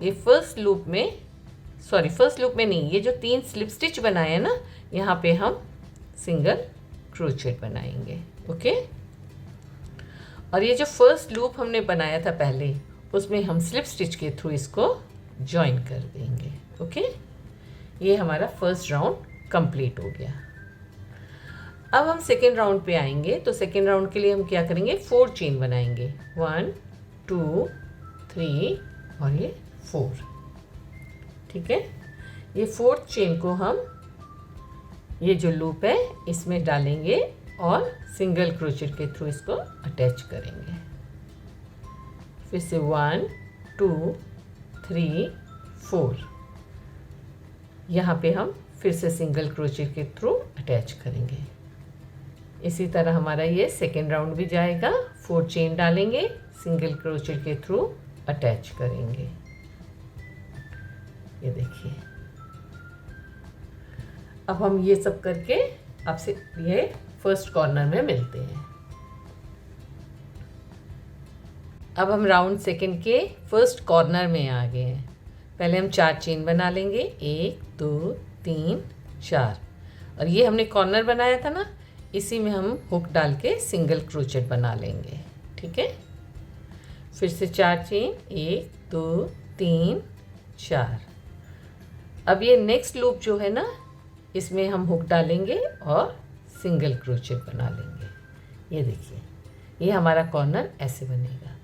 [SPEAKER 1] ये फर्स्ट लूप में नहीं, ये जो 3 स्लिप स्टिच बनाए हैं ना, यहाँ पे हम सिंगल क्रोचेट बनाएंगे। ओके, और ये जो फर्स्ट लूप हमने बनाया था पहले, उसमें हम स्लिप स्टिच के थ्रू इसको जॉइन कर देंगे। ओके, ये हमारा फर्स्ट राउंड कंप्लीट हो गया। अब हम सेकेंड राउंड पे आएंगे। तो सेकेंड राउंड के लिए हम क्या करेंगे, 4 चेन बनाएंगे, 1 2 3 और ये 4। ठीक है, ये 4th चेन को हम ये जो लूप है इसमें डालेंगे और सिंगल क्रोचेट के थ्रू इसको अटैच करेंगे। फिर से 1 2 3 4, यहाँ पे हम फिर से सिंगल क्रोचेट के थ्रू अटैच करेंगे। इसी तरह हमारा ये सेकेंड राउंड भी जाएगा। 4 चेन डालेंगे, सिंगल क्रोचेट के थ्रू अटैच करेंगे। ये देखिए, अब हम ये सब करके आपसे ये फर्स्ट कॉर्नर में मिलते हैं। अब हम राउंड सेकेंड के फर्स्ट कॉर्नर में आ गए हैं। पहले हम 4 चेन बना लेंगे, 1 2 3 4 और ये हमने कॉर्नर बनाया था ना, इसी में हम हुक डाल के सिंगल क्रोचेट बना लेंगे। ठीक है, फिर से 4 चेन, 1 2 3 4। अब ये नेक्स्ट लूप जो है ना, इसमें हम हुक डालेंगे और सिंगल क्रोचेट बना लेंगे। ये देखिए, ये हमारा कॉर्नर ऐसे बनेगा।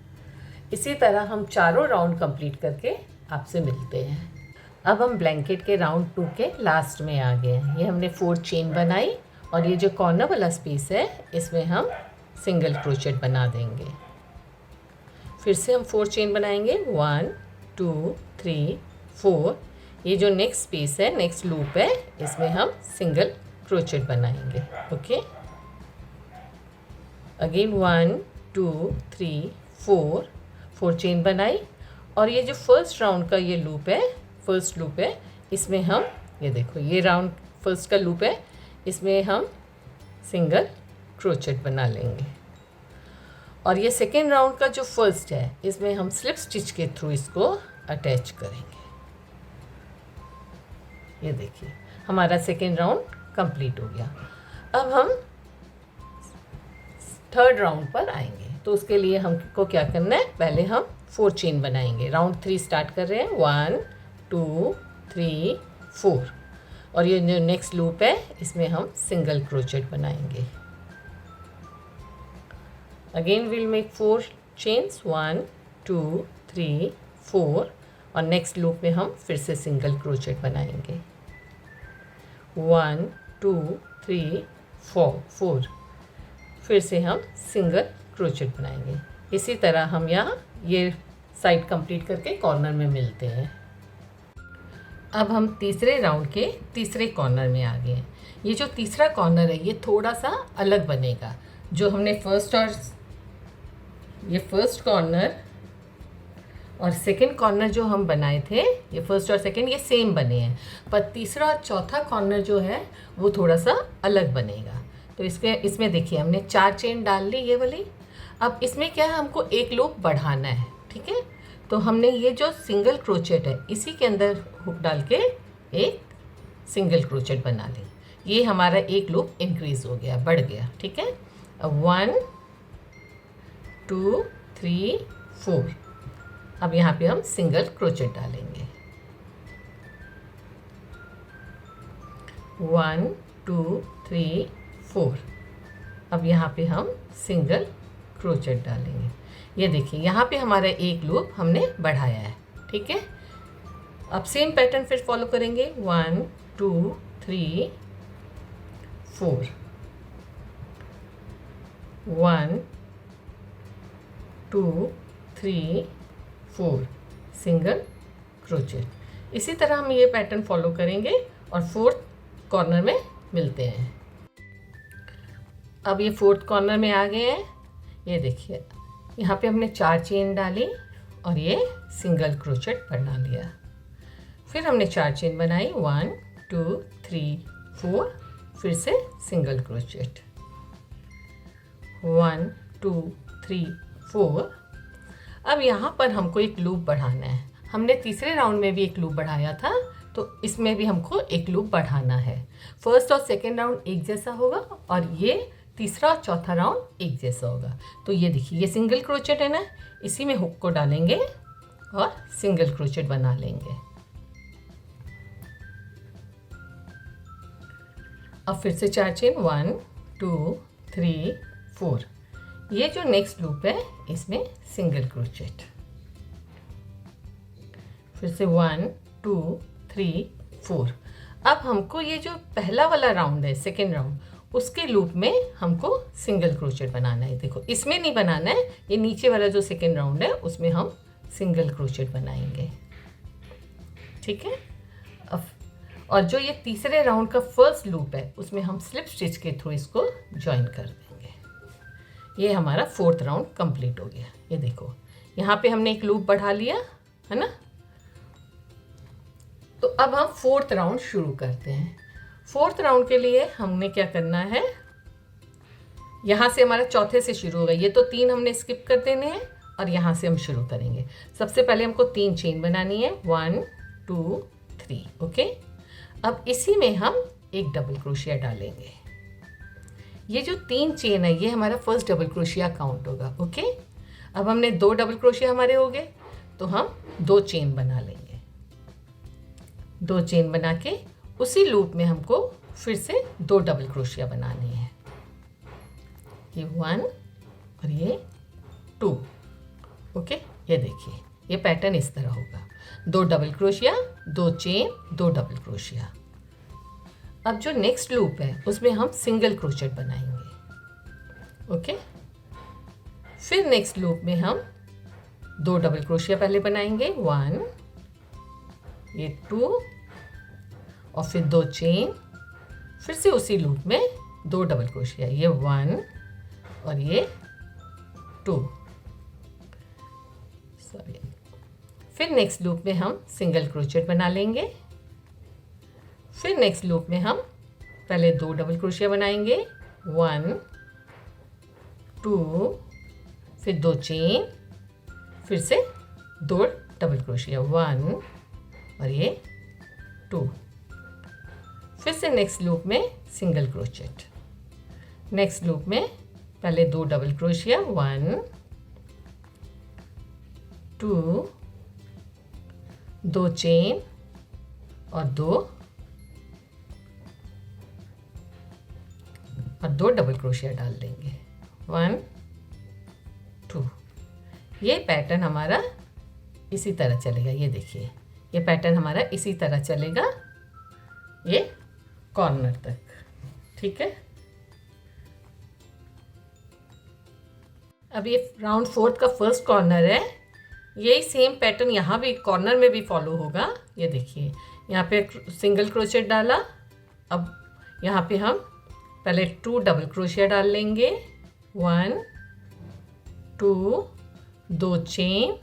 [SPEAKER 1] इसी तरह हम चारों राउंड कंप्लीट करके आपसे मिलते हैं। अब हम ब्लैंकेट के राउंड 2 के लास्ट में आ गए हैं। ये हमने 4 चेन बनाई और ये जो कॉर्नर वाला स्पेस है इसमें हम सिंगल क्रोचेट बना देंगे। फिर से हम 4 चेन बनाएंगे, 1 2 3 4। ये जो नेक्स्ट स्पेस है, नेक्स्ट लूप है, इसमें हम सिंगल क्रोचेट बनाएंगे। ओके, अगेन 1 2 3 4 चेन बनाई और ये जो फर्स्ट राउंड का ये लूप है, फर्स्ट लूप है, इसमें हम, ये देखो ये राउंड फर्स्ट का लूप है, इसमें हम सिंगल क्रोचेट बना लेंगे। और ये सेकेंड राउंड का जो फर्स्ट है, इसमें हम स्लिप स्टिच के थ्रू इसको अटैच करेंगे। ये देखिए, हमारा सेकेंड राउंड कंप्लीट हो गया। अब हम थर्ड राउंड पर आएंगे, तो उसके लिए हमको क्या करना है, पहले हम 4 चेन बनाएंगे। राउंड 3 स्टार्ट कर रहे हैं, 1 2 3 4। और ये जो नेक्स्ट लूप है, इसमें हम सिंगल क्रोचेट बनाएंगे। Again will make 4 chains, 1 2 3 4। और नेक्स्ट लूप में हम फिर से सिंगल क्रोचेट बनाएंगे, 1 2 3 4। फिर से हम सिंगल क्रोचेट बनाएंगे। इसी तरह हम यहाँ ये साइड कंप्लीट करके कॉर्नर में मिलते हैं। अब हम तीसरे राउंड के तीसरे कॉर्नर में आ गए हैं। ये जो तीसरा कॉर्नर है, ये थोड़ा सा अलग बनेगा। जो हमने फर्स्ट कॉर्नर और सेकंड कॉर्नर जो हम बनाए थे, ये फर्स्ट और सेकंड ये सेम बने हैं, पर तीसरा और चौथा कॉर्नर जो है वो थोड़ा सा अलग बनेगा। तो इसमें देखिए, हमने 4 चेन डाल ली ये वाली। अब इसमें क्या है, हमको एक लूप बढ़ाना है। ठीक है, तो हमने ये जो सिंगल क्रोचेट है, इसी के अंदर हुक डाल के एक सिंगल क्रोचेट बना ली। ये हमारा एक लूप इंक्रीज हो गया, बढ़ गया। ठीक है, अब 1 2 3 4। अब यहाँ पे हम सिंगल क्रोचेट डालेंगे, 1 2 3 4। अब यहाँ पे हम सिंगल क्रोचेट डालेंगे। ये देखिए, यहाँ पे हमारा एक लूप हमने बढ़ाया है। ठीक है, अब सेम पैटर्न फिर फॉलो करेंगे, 1 2 3 4, 1 2 3 4 सिंगल क्रोचेट। इसी तरह हम ये पैटर्न फॉलो करेंगे और फोर्थ कॉर्नर में मिलते हैं। अब ये फोर्थ कॉर्नर में आ गए हैं। ये देखिए, यहाँ पे हमने 4 चेन डाली और ये सिंगल क्रोचेट बना लिया। फिर हमने 4 चेन बनाई, 1 2 3 4। फिर से सिंगल क्रोचेट, 1 2 3 4। अब यहाँ पर हमको एक लूप बढ़ाना है। हमने तीसरे राउंड में भी एक लूप बढ़ाया था, तो इसमें भी हमको एक लूप बढ़ाना है। फर्स्ट और सेकेंड राउंड एक जैसा होगा और ये तीसरा और चौथा राउंड एक जैसा होगा। तो ये देखिए, ये सिंगल क्रोचेट है ना, इसी में हुक को डालेंगे और सिंगल क्रोचेट बना लेंगे। अब फिर से 4 चेन, 1 2 3 4। ये जो नेक्स्ट लूप है, इसमें सिंगल क्रोचेट। फिर से 1 2 3 4। अब हमको ये जो पहला वाला राउंड है, सेकेंड राउंड, उसके लूप में हमको सिंगल क्रोचेट बनाना है। देखो, इसमें नहीं बनाना है, ये नीचे वाला जो सेकेंड राउंड है उसमें हम सिंगल क्रोचेट बनाएंगे। ठीक है, अब और जो ये तीसरे राउंड का फर्स्ट लूप है, उसमें हम स्लिप स्टिच के थ्रू इसको ज्वाइन कर देंगे। ये हमारा फोर्थ राउंड कंप्लीट हो गया। ये देखो, यहाँ पे हमने एक लूप बढ़ा लिया है ना। तो अब हम फोर्थ राउंड शुरू करते हैं। फोर्थ राउंड के लिए हमने क्या करना है, यहाँ से हमारा चौथे से शुरू होगा। ये तो 3 हमने स्किप कर देने हैं और यहाँ से हम शुरू करेंगे। सबसे पहले हमको 3 चेन बनानी है, 1 2 3। ओके, अब इसी में हम एक डबल क्रोशिया डालेंगे। ये जो 3 चेन है, ये हमारा फर्स्ट डबल क्रोशिया काउंट होगा। ओके, अब हमने 2 डबल क्रोशिया हमारे हो गए। तो हम 2 चेन बना लेंगे। 2 चेन बना के उसी लूप में हमको फिर से 2 डबल क्रोशिया बनानी है। ये 1 और ये 2। ओके, ये देखिए ये पैटर्न इस तरह होगा, 2 double crochet, 2 chain, 2 double crochet. अब जो नेक्स्ट लूप है उसमें हम सिंगल क्रोचेट बनाएंगे। ओके, फिर नेक्स्ट लूप में हम 2 डबल क्रोशिया पहले बनाएंगे, 1, ये 2 और फिर 2 चेन, फिर से उसी लूप में 2 डबल क्रोशिया, ये 1 और ये 2। सॉरी, फिर नेक्स्ट लूप में हम सिंगल क्रोचेट बना लेंगे। फिर नेक्स्ट लूप में हम पहले 2 डबल क्रोशिया बनाएंगे, 1, 2, फिर 2 चेन, फिर से 2 डबल क्रोशिया, 1 और ये 2। फिर से नेक्स्ट लूप में सिंगल क्रोचेट। नेक्स्ट लूप में पहले 2 डबल क्रोशिया, 1, 2, 2 चेन और 2 डबल क्रोशिया डाल देंगे, 1, 2। ये पैटर्न हमारा इसी तरह चलेगा। ये देखिए ये पैटर्न हमारा इसी तरह चलेगा ये कॉर्नर तक। ठीक है, अब ये राउंड 4 का फर्स्ट कॉर्नर है। यही सेम पैटर्न यहाँ भी कॉर्नर में भी फॉलो होगा। ये देखिए यहाँ पे सिंगल क्रोचेट डाला, अब यहाँ पे हम पहले 2 डबल क्रोशिया डाल लेंगे, 1, 2, 2 चेन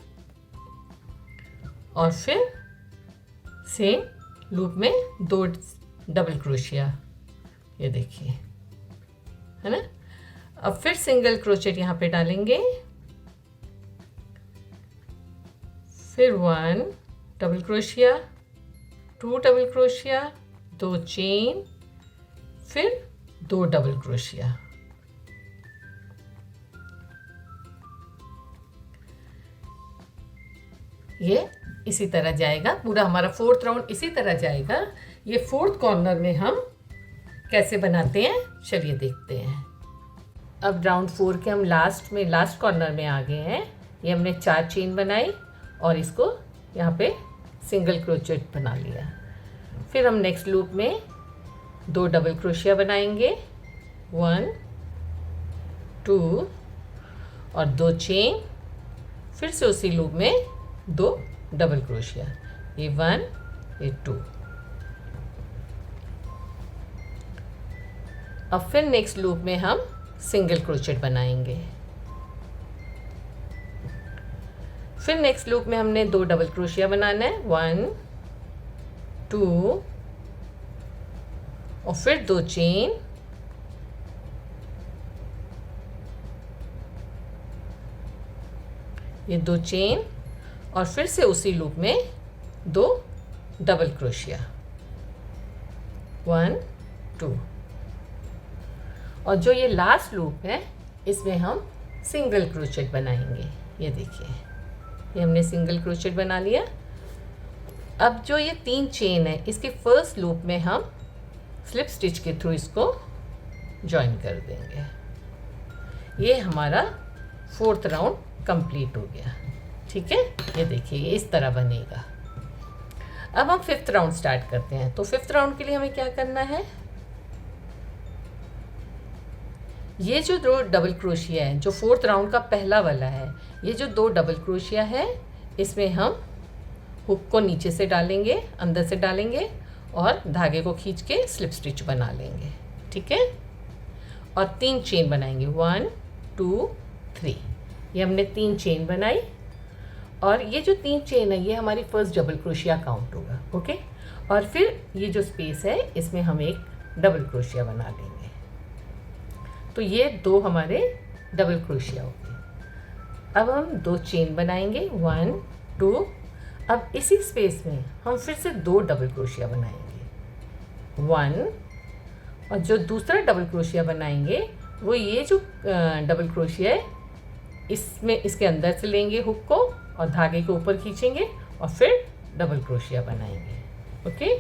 [SPEAKER 1] और फिर सेम लूप में 2 डबल क्रोशिया। ये देखिए, है ना। अब फिर सिंगल क्रोचेट यहाँ पे डालेंगे, फिर 1 double crochet, 2 double crochet, 2 chain, फिर 2 डबल क्रोशिया। ये इसी तरह जाएगा पूरा हमारा 4th राउंड, इसी तरह जाएगा। ये 4th कॉर्नर में हम कैसे बनाते हैं चलिए देखते हैं। अब राउंड 4 के हम लास्ट कॉर्नर में आ गए हैं। ये हमने 4 चेन बनाई और इसको यहाँ पे सिंगल क्रोचेट बना लिया। फिर हम नेक्स्ट लूप में 2 डबल क्रोशिया बनाएंगे, 1, 2 और 2 चेन, फिर से उसी लूप में 2 डबल क्रोशिया, ये 1, ये 2। अब फिर नेक्स्ट लूप में हम सिंगल क्रोचेट बनाएंगे। फिर नेक्स्ट लूप में हमने 2 डबल क्रोशिया बनाना है, 1, 2 और फिर 2 चेन, ये 2 चेन और फिर से उसी लूप में 2 डबल क्रोशिया, 1, 2। और जो ये लास्ट लूप है इसमें हम सिंगल क्रोचेट बनाएंगे। ये देखिए ये हमने सिंगल क्रोचेट बना लिया। अब जो ये 3 चेन है इसके फर्स्ट लूप में हम स्लिप स्टिच के थ्रू इसको जॉइन कर देंगे। ये हमारा 4th राउंड कंप्लीट हो गया। ठीक है, ये देखिए ये इस तरह बनेगा। अब हम 5th राउंड स्टार्ट करते हैं। तो 5th राउंड के लिए हमें क्या करना है, ये जो 2 डबल क्रोशिया है जो 4th राउंड का पहला वाला है, ये जो 2 डबल क्रोशिया है इसमें हम हुक को नीचे से डालेंगे, अंदर से डालेंगे और धागे को खींच के स्लिप स्टिच बना लेंगे। ठीक है, और 3 चेन बनाएंगे, 1, 2, 3। ये हमने 3 चेन बनाई और ये जो 3 चेन है ये हमारी फर्स्ट डबल क्रोशिया काउंट होगा। ओके, और फिर ये जो स्पेस है इसमें हम एक डबल क्रोशिया बना लेंगे। तो ये 2 हमारे डबल क्रोशिया हो गए। अब हम 2 चेन बनाएंगे, 1, 2। अब इसी स्पेस में हम फिर से 2 डबल क्रोशिया बनाएंगे, 1। और जो दूसरा डबल क्रोशिया बनाएंगे वो ये जो डबल क्रोशिया है इसमें इसके अंदर से लेंगे हुक को और धागे को ऊपर खींचेंगे और फिर डबल क्रोशिया बनाएंगे। ओके,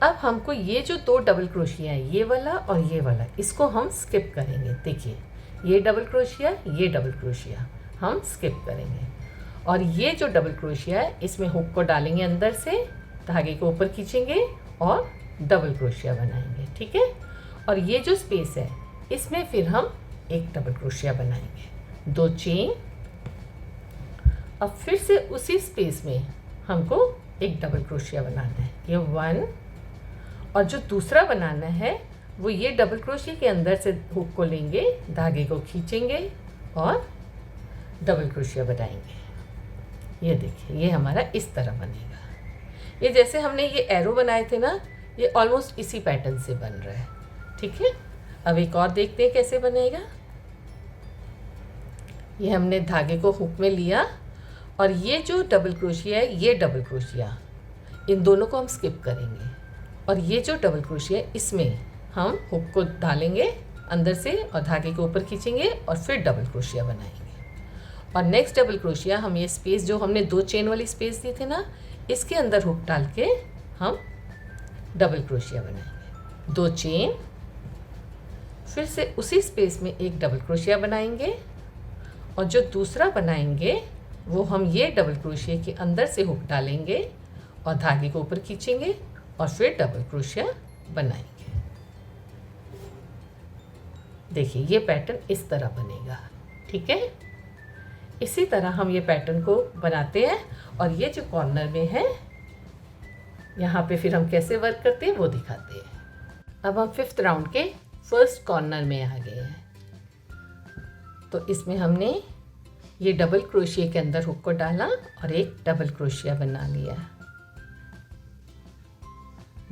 [SPEAKER 1] अब हमको ये जो 2 डबल क्रोशिया है, ये वाला और ये वाला, इसको हम स्किप करेंगे। देखिए ये डबल क्रोशिया, ये डबल क्रोशिया हम स्किप करेंगे। और ये जो डबल क्रोशिया है इसमें हुक को डालेंगे अंदर से, धागे को ऊपर खींचेंगे और डबल क्रोशिया बनाएंगे। ठीक है, और ये जो स्पेस है इसमें फिर हम एक डबल क्रोशिया बनाएंगे, 2 चेन। अब फिर से उसी स्पेस में हमको एक डबल क्रोशिया बनाना है, ये 1। और जो दूसरा बनाना है वो ये डबल क्रोशिया के अंदर से हुक को लेंगे, धागे को खींचेंगे और डबल क्रोशिया बनाएंगे। ये देखिए ये हमारा इस तरह बनेगा। ये जैसे हमने ये एरो बनाए थे ना, ये ऑलमोस्ट इसी पैटर्न से बन रहा है। ठीक है, अब एक और देखते हैं कैसे बनेगा। ये हमने धागे को हुक में लिया और ये जो डबल क्रोशिया है, ये डबल क्रोशिया, इन दोनों को हम स्किप करेंगे। और ये जो डबल क्रोशिया है इसमें हम हुक को डालेंगे अंदर से और धागे को ऊपर खींचेंगे और फिर डबल क्रोशिया बनाएंगे। और नेक्स्ट डबल क्रोशिया हम ये स्पेस जो हमने 2 चेन वाली स्पेस दी थी ना, इसके अंदर हुक डाल के हम डबल क्रोशिया बनाएंगे, 2 चेन। फिर से उसी स्पेस में एक डबल क्रोशिया बनाएंगे और जो दूसरा बनाएंगे वो हम ये डबल क्रोशिया के अंदर से हुक डालेंगे और धागे को ऊपर खींचेंगे और फिर डबल क्रोशिया बनाएंगे। देखिए ये पैटर्न इस तरह बनेगा। ठीक है, इसी तरह हम ये पैटर्न को बनाते हैं। और ये जो कॉर्नर में है यहाँ पे फिर हम कैसे वर्क करते हैं वो दिखाते हैं। अब हम 5th राउंड के फर्स्ट कॉर्नर में आ गए हैं। तो इसमें हमने ये डबल क्रोशिया के अंदर हुक को डाला और एक डबल क्रोशिया बना लिया।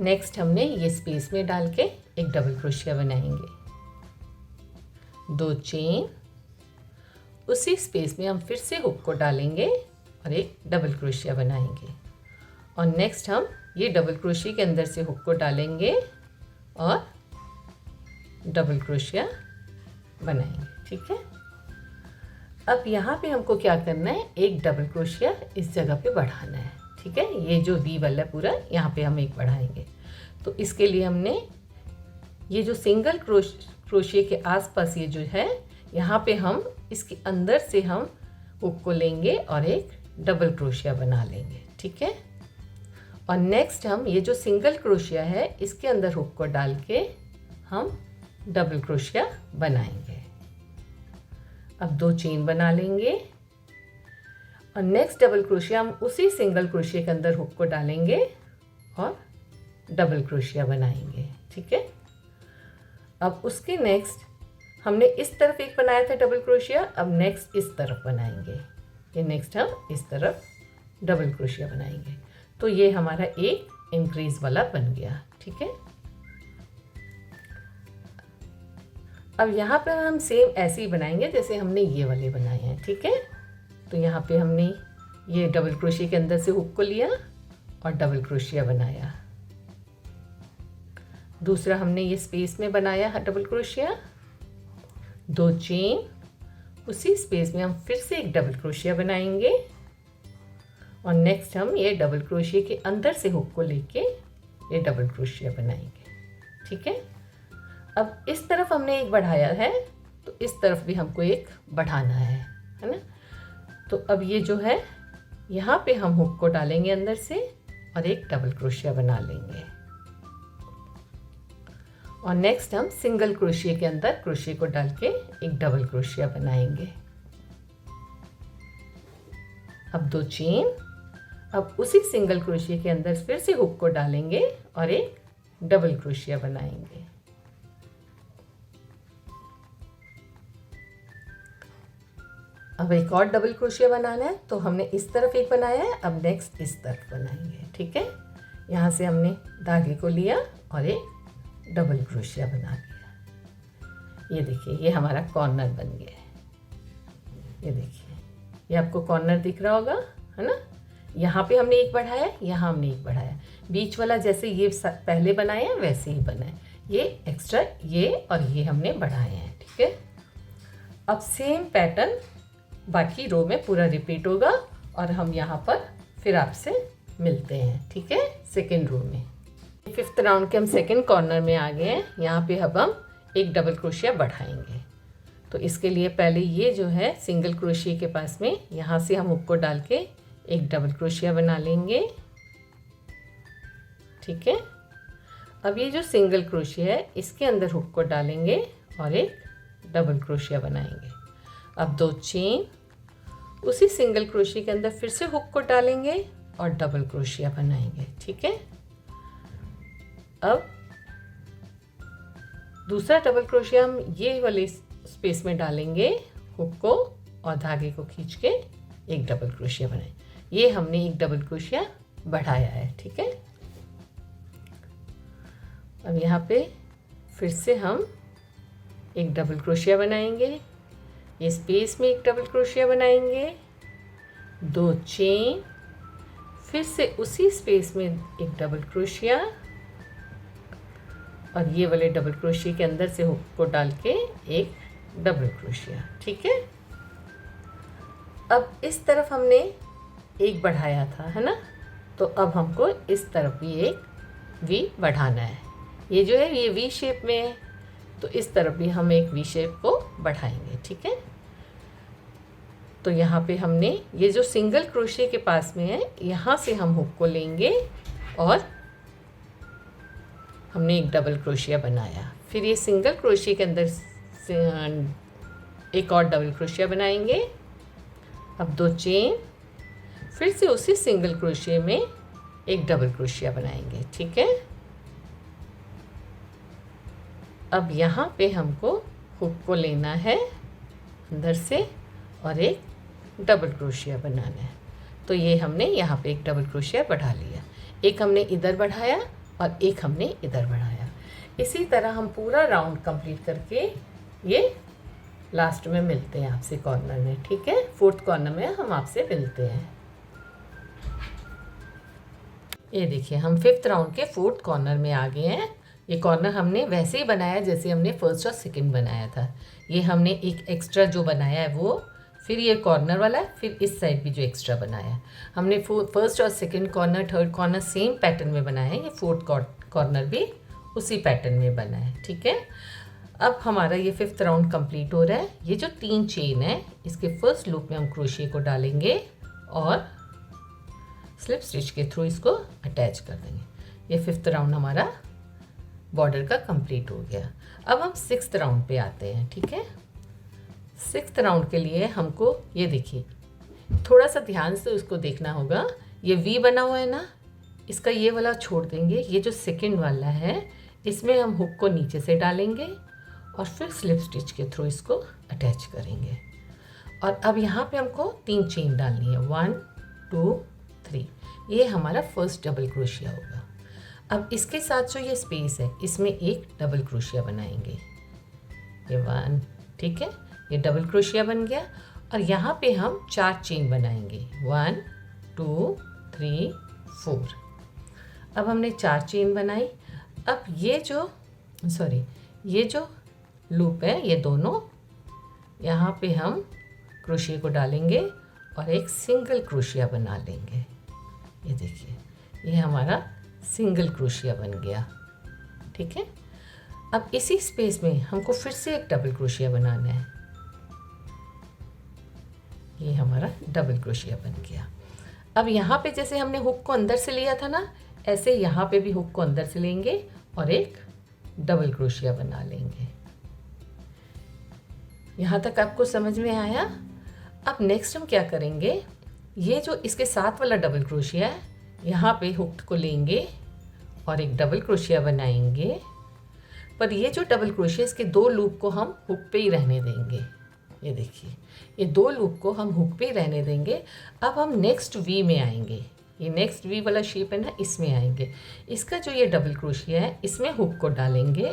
[SPEAKER 1] नेक्स्ट हमने ये स्पेस में डाल के एक डबल क्रोशिया बनाएंगे, 2 चेन। उसी स्पेस में हम फिर से हुक को डालेंगे और एक डबल क्रोशिया बनाएंगे। और नेक्स्ट हम ये डबल क्रोशिया के अंदर से हुक को डालेंगे और डबल क्रोशिया बनाएंगे। ठीक है, अब यहाँ पे हमको क्या करना है, एक डबल क्रोशिया इस जगह पे बढ़ाना है। ठीक है, ये जो वी वाला पूरा यहाँ पे हम एक बढ़ाएंगे। तो इसके लिए हमने ये जो सिंगल क्रोशिया के आसपास ये जो है, यहाँ पे हम इसके अंदर से हम हुक को लेंगे और एक डबल क्रोशिया बना लेंगे। ठीक है, और नेक्स्ट हम ये जो सिंगल क्रोशिया है इसके अंदर हुक को डाल के हम डबल क्रोशिया बनाएंगे। अब 2 चेन बना लेंगे और नेक्स्ट डबल क्रोशिया हम उसी सिंगल क्रोशिया के अंदर हुक को डालेंगे और डबल क्रोशिया बनाएंगे। ठीक है, अब उसके नेक्स्ट हमने इस तरफ एक बनाया था डबल क्रोशिया, अब नेक्स्ट इस तरफ बनाएंगे। ये नेक्स्ट हम इस तरफ डबल क्रोशिया बनाएंगे। तो ये हमारा एक इंक्रीज वाला बन गया। ठीक है, अब यहाँ पर हम सेम ऐसे ही बनाएंगे जैसे हमने ये वाले बनाए हैं। ठीक है, तो यहाँ पे हमने ये डबल क्रोशिया के अंदर से हुक को लिया और डबल क्रोशिया बनाया। दूसरा हमने ये स्पेस में बनाया डबल क्रोशिया, 2 चेन। उसी स्पेस में हम फिर से एक डबल क्रोशिया बनाएंगे और नेक्स्ट हम ये डबल क्रोशिया के अंदर से हुक को लेके ये डबल क्रोशिया बनाएंगे। ठीक है, अब इस तरफ हमने एक बढ़ाया है तो इस तरफ भी हमको एक बढ़ाना है ना। तो अब ये जो है यहाँ पे हम हुक को डालेंगे अंदर से और एक डबल क्रोशिया बना लेंगे और नेक्स्ट हम सिंगल क्रोशिया के अंदर क्रोशिया को डाल के एक डबल क्रोशिया बनाएंगे। अब 2 चेन। अब उसी सिंगल क्रोशिया के अंदर फिर से हुक को डालेंगे और एक डबल क्रोशिया बनाएंगे। अब एक और डबल क्रोशिया बनाना है, तो हमने इस तरफ एक बनाया है, अब नेक्स्ट इस तरफ बनाएंगे। ठीक है, यहाँ से हमने धागे को लिया और एक डबल क्रोशिया बना लिया। ये देखिए ये हमारा कॉर्नर बन गया है। ये देखिए ये आपको कॉर्नर दिख रहा होगा, है ना। यहाँ पे हमने एक बढ़ाया, यहाँ हमने एक बढ़ाया, बीच वाला जैसे ये पहले बनाए हैं वैसे ही बना है। ये एक्स्ट्रा ये और ये हमने बढ़ाए हैं। ठीक है, अब सेम पैटर्न बाकी रो में पूरा रिपीट होगा और हम यहाँ पर फिर आपसे मिलते हैं, ठीक है, सेकेंड रो में। फिफ्थ राउंड के हम सेकेंड कॉर्नर में आ गए हैं। यहाँ पे अब हम एक डबल क्रोशिया बढ़ाएंगे। तो इसके लिए पहले ये जो है सिंगल क्रोशिया के पास में यहाँ से हम हुक को डाल के एक डबल क्रोशिया बना लेंगे, ठीक है। अब ये जो सिंगल क्रोशिया है इसके अंदर हुक को डालेंगे और एक डबल क्रोशिया बनाएंगे। अब 2 चेन, उसी सिंगल क्रोशिया के अंदर फिर से हुक को डालेंगे और डबल क्रोशिया बनाएंगे, ठीक है। अब दूसरा डबल क्रोशिया हम ये वाले स्पेस में डालेंगे हुक को और धागे को खींच के एक डबल क्रोशिया बनाए। ये हमने एक डबल क्रोशिया बढ़ाया है, ठीक है। अब यहाँ पे फिर से हम एक डबल क्रोशिया बनाएंगे, ये स्पेस में एक डबल क्रोशिया बनाएंगे, 2 चेन, फिर से उसी स्पेस में एक डबल क्रोशिया और ये वाले डबल क्रोशिया के अंदर से हुक को डाल के एक डबल क्रोशिया, ठीक है। अब इस तरफ हमने एक बढ़ाया था, है ना, तो अब हमको इस तरफ भी एक वी बढ़ाना है। ये जो है ये वी शेप में है, तो इस तरफ भी हम एक वी शेप को बढ़ाएंगे, ठीक है। तो यहाँ पे हमने ये जो सिंगल क्रोशिया के पास में है यहाँ से हम हुक को लेंगे और हमने एक डबल क्रोशिया बनाया। फिर ये सिंगल क्रोशिया के अंदर से एक और डबल क्रोशिया बनाएंगे। अब 2 चेन, फिर से उसी सिंगल क्रोशिया में एक डबल क्रोशिया बनाएंगे, ठीक है। अब यहाँ पे हमको हुक को लेना है अंदर से और एक डबल क्रोशिया बनाना है। तो ये हमने यहाँ पे एक डबल क्रोशिया बढ़ा लिया, एक हमने इधर बढ़ाया और एक हमने इधर बढ़ाया। इसी तरह हम पूरा राउंड कंप्लीट करके ये लास्ट में मिलते हैं आपसे कॉर्नर में, ठीक है। फोर्थ कॉर्नर में हम आपसे मिलते हैं। ये देखिए हम फिफ्थ राउंड के फोर्थ कॉर्नर में आ गए हैं। ये कॉर्नर हमने वैसे ही बनाया जैसे हमने फर्स्ट और सेकंड बनाया था। ये हमने एक एक्स्ट्रा जो बनाया है वो, फिर ये कॉर्नर वाला है, फिर इस साइड भी जो एक्स्ट्रा बनाया है हमने फर्स्ट और second corner, third corner same pattern में बनाया है। ये फोर्थ कॉर्नर भी उसी पैटर्न में बना है, ठीक है। अब हमारा ये फिफ्थ राउंड कंप्लीट हो रहा है। ये जो 3 चेन है इसके फर्स्ट लूप में हम क्रोशिया को डालेंगे और स्लिप स्टिच के थ्रू इसको अटैच कर देंगे। ये फिफ्थ राउंड हमारा बॉर्डर का कंप्लीट हो गया। अब हम सिक्स्थ राउंड पे आते हैं, ठीक है। सिक्स्थ राउंड के लिए हमको ये देखिए थोड़ा सा ध्यान से उसको देखना होगा। ये वी बना हुआ है ना, इसका ये वाला छोड़ देंगे। ये जो सेकंड वाला है इसमें हम हुक को नीचे से डालेंगे और फिर स्लिप स्टिच के थ्रू इसको अटैच करेंगे। और अब यहाँ पे हमको 3 चेन डालनी है, 1 2 3। ये हमारा फर्स्ट डबल क्रोशिया होगा। अब इसके साथ जो ये स्पेस है इसमें एक डबल क्रोशिया बनाएंगे, ये 1, ठीक है। ये डबल क्रोशिया बन गया और यहाँ पे हम 4 चेन बनाएंगे, 1 2 3 4। अब हमने 4 चेन बनाई। अब ये जो लूप है ये दोनों यहाँ पे हम क्रोशिया को डालेंगे और एक सिंगल क्रोशिया बना लेंगे। ये देखिए ये हमारा सिंगल क्रोशिया बन गया, ठीक है। अब इसी स्पेस में हमको फिर से एक डबल क्रोशिया बनाना है। ये हमारा डबल क्रोशिया बन गया। अब यहाँ पे जैसे हमने हुक को अंदर से लिया था ना, ऐसे यहाँ पे भी हुक को अंदर से लेंगे और एक डबल क्रोशिया बना लेंगे। यहाँ तक आपको समझ में आया। अब नेक्स्ट हम क्या करेंगे, ये जो इसके साथ वाला डबल क्रोशिया है यहाँ पे हुक को लेंगे और एक डबल क्रोशिया बनाएंगे। पर ये जो डबल क्रोशिया इसके 2 लूप को हम हुक पे ही रहने देंगे। ये देखिए ये 2 लूप को हम हुक पे ही रहने देंगे। अब हम नेक्स्ट वी में आएंगे, ये नेक्स्ट वी वाला शेप है ना, इसमें आएंगे। इसका जो ये डबल क्रोशिया है इसमें हुक को डालेंगे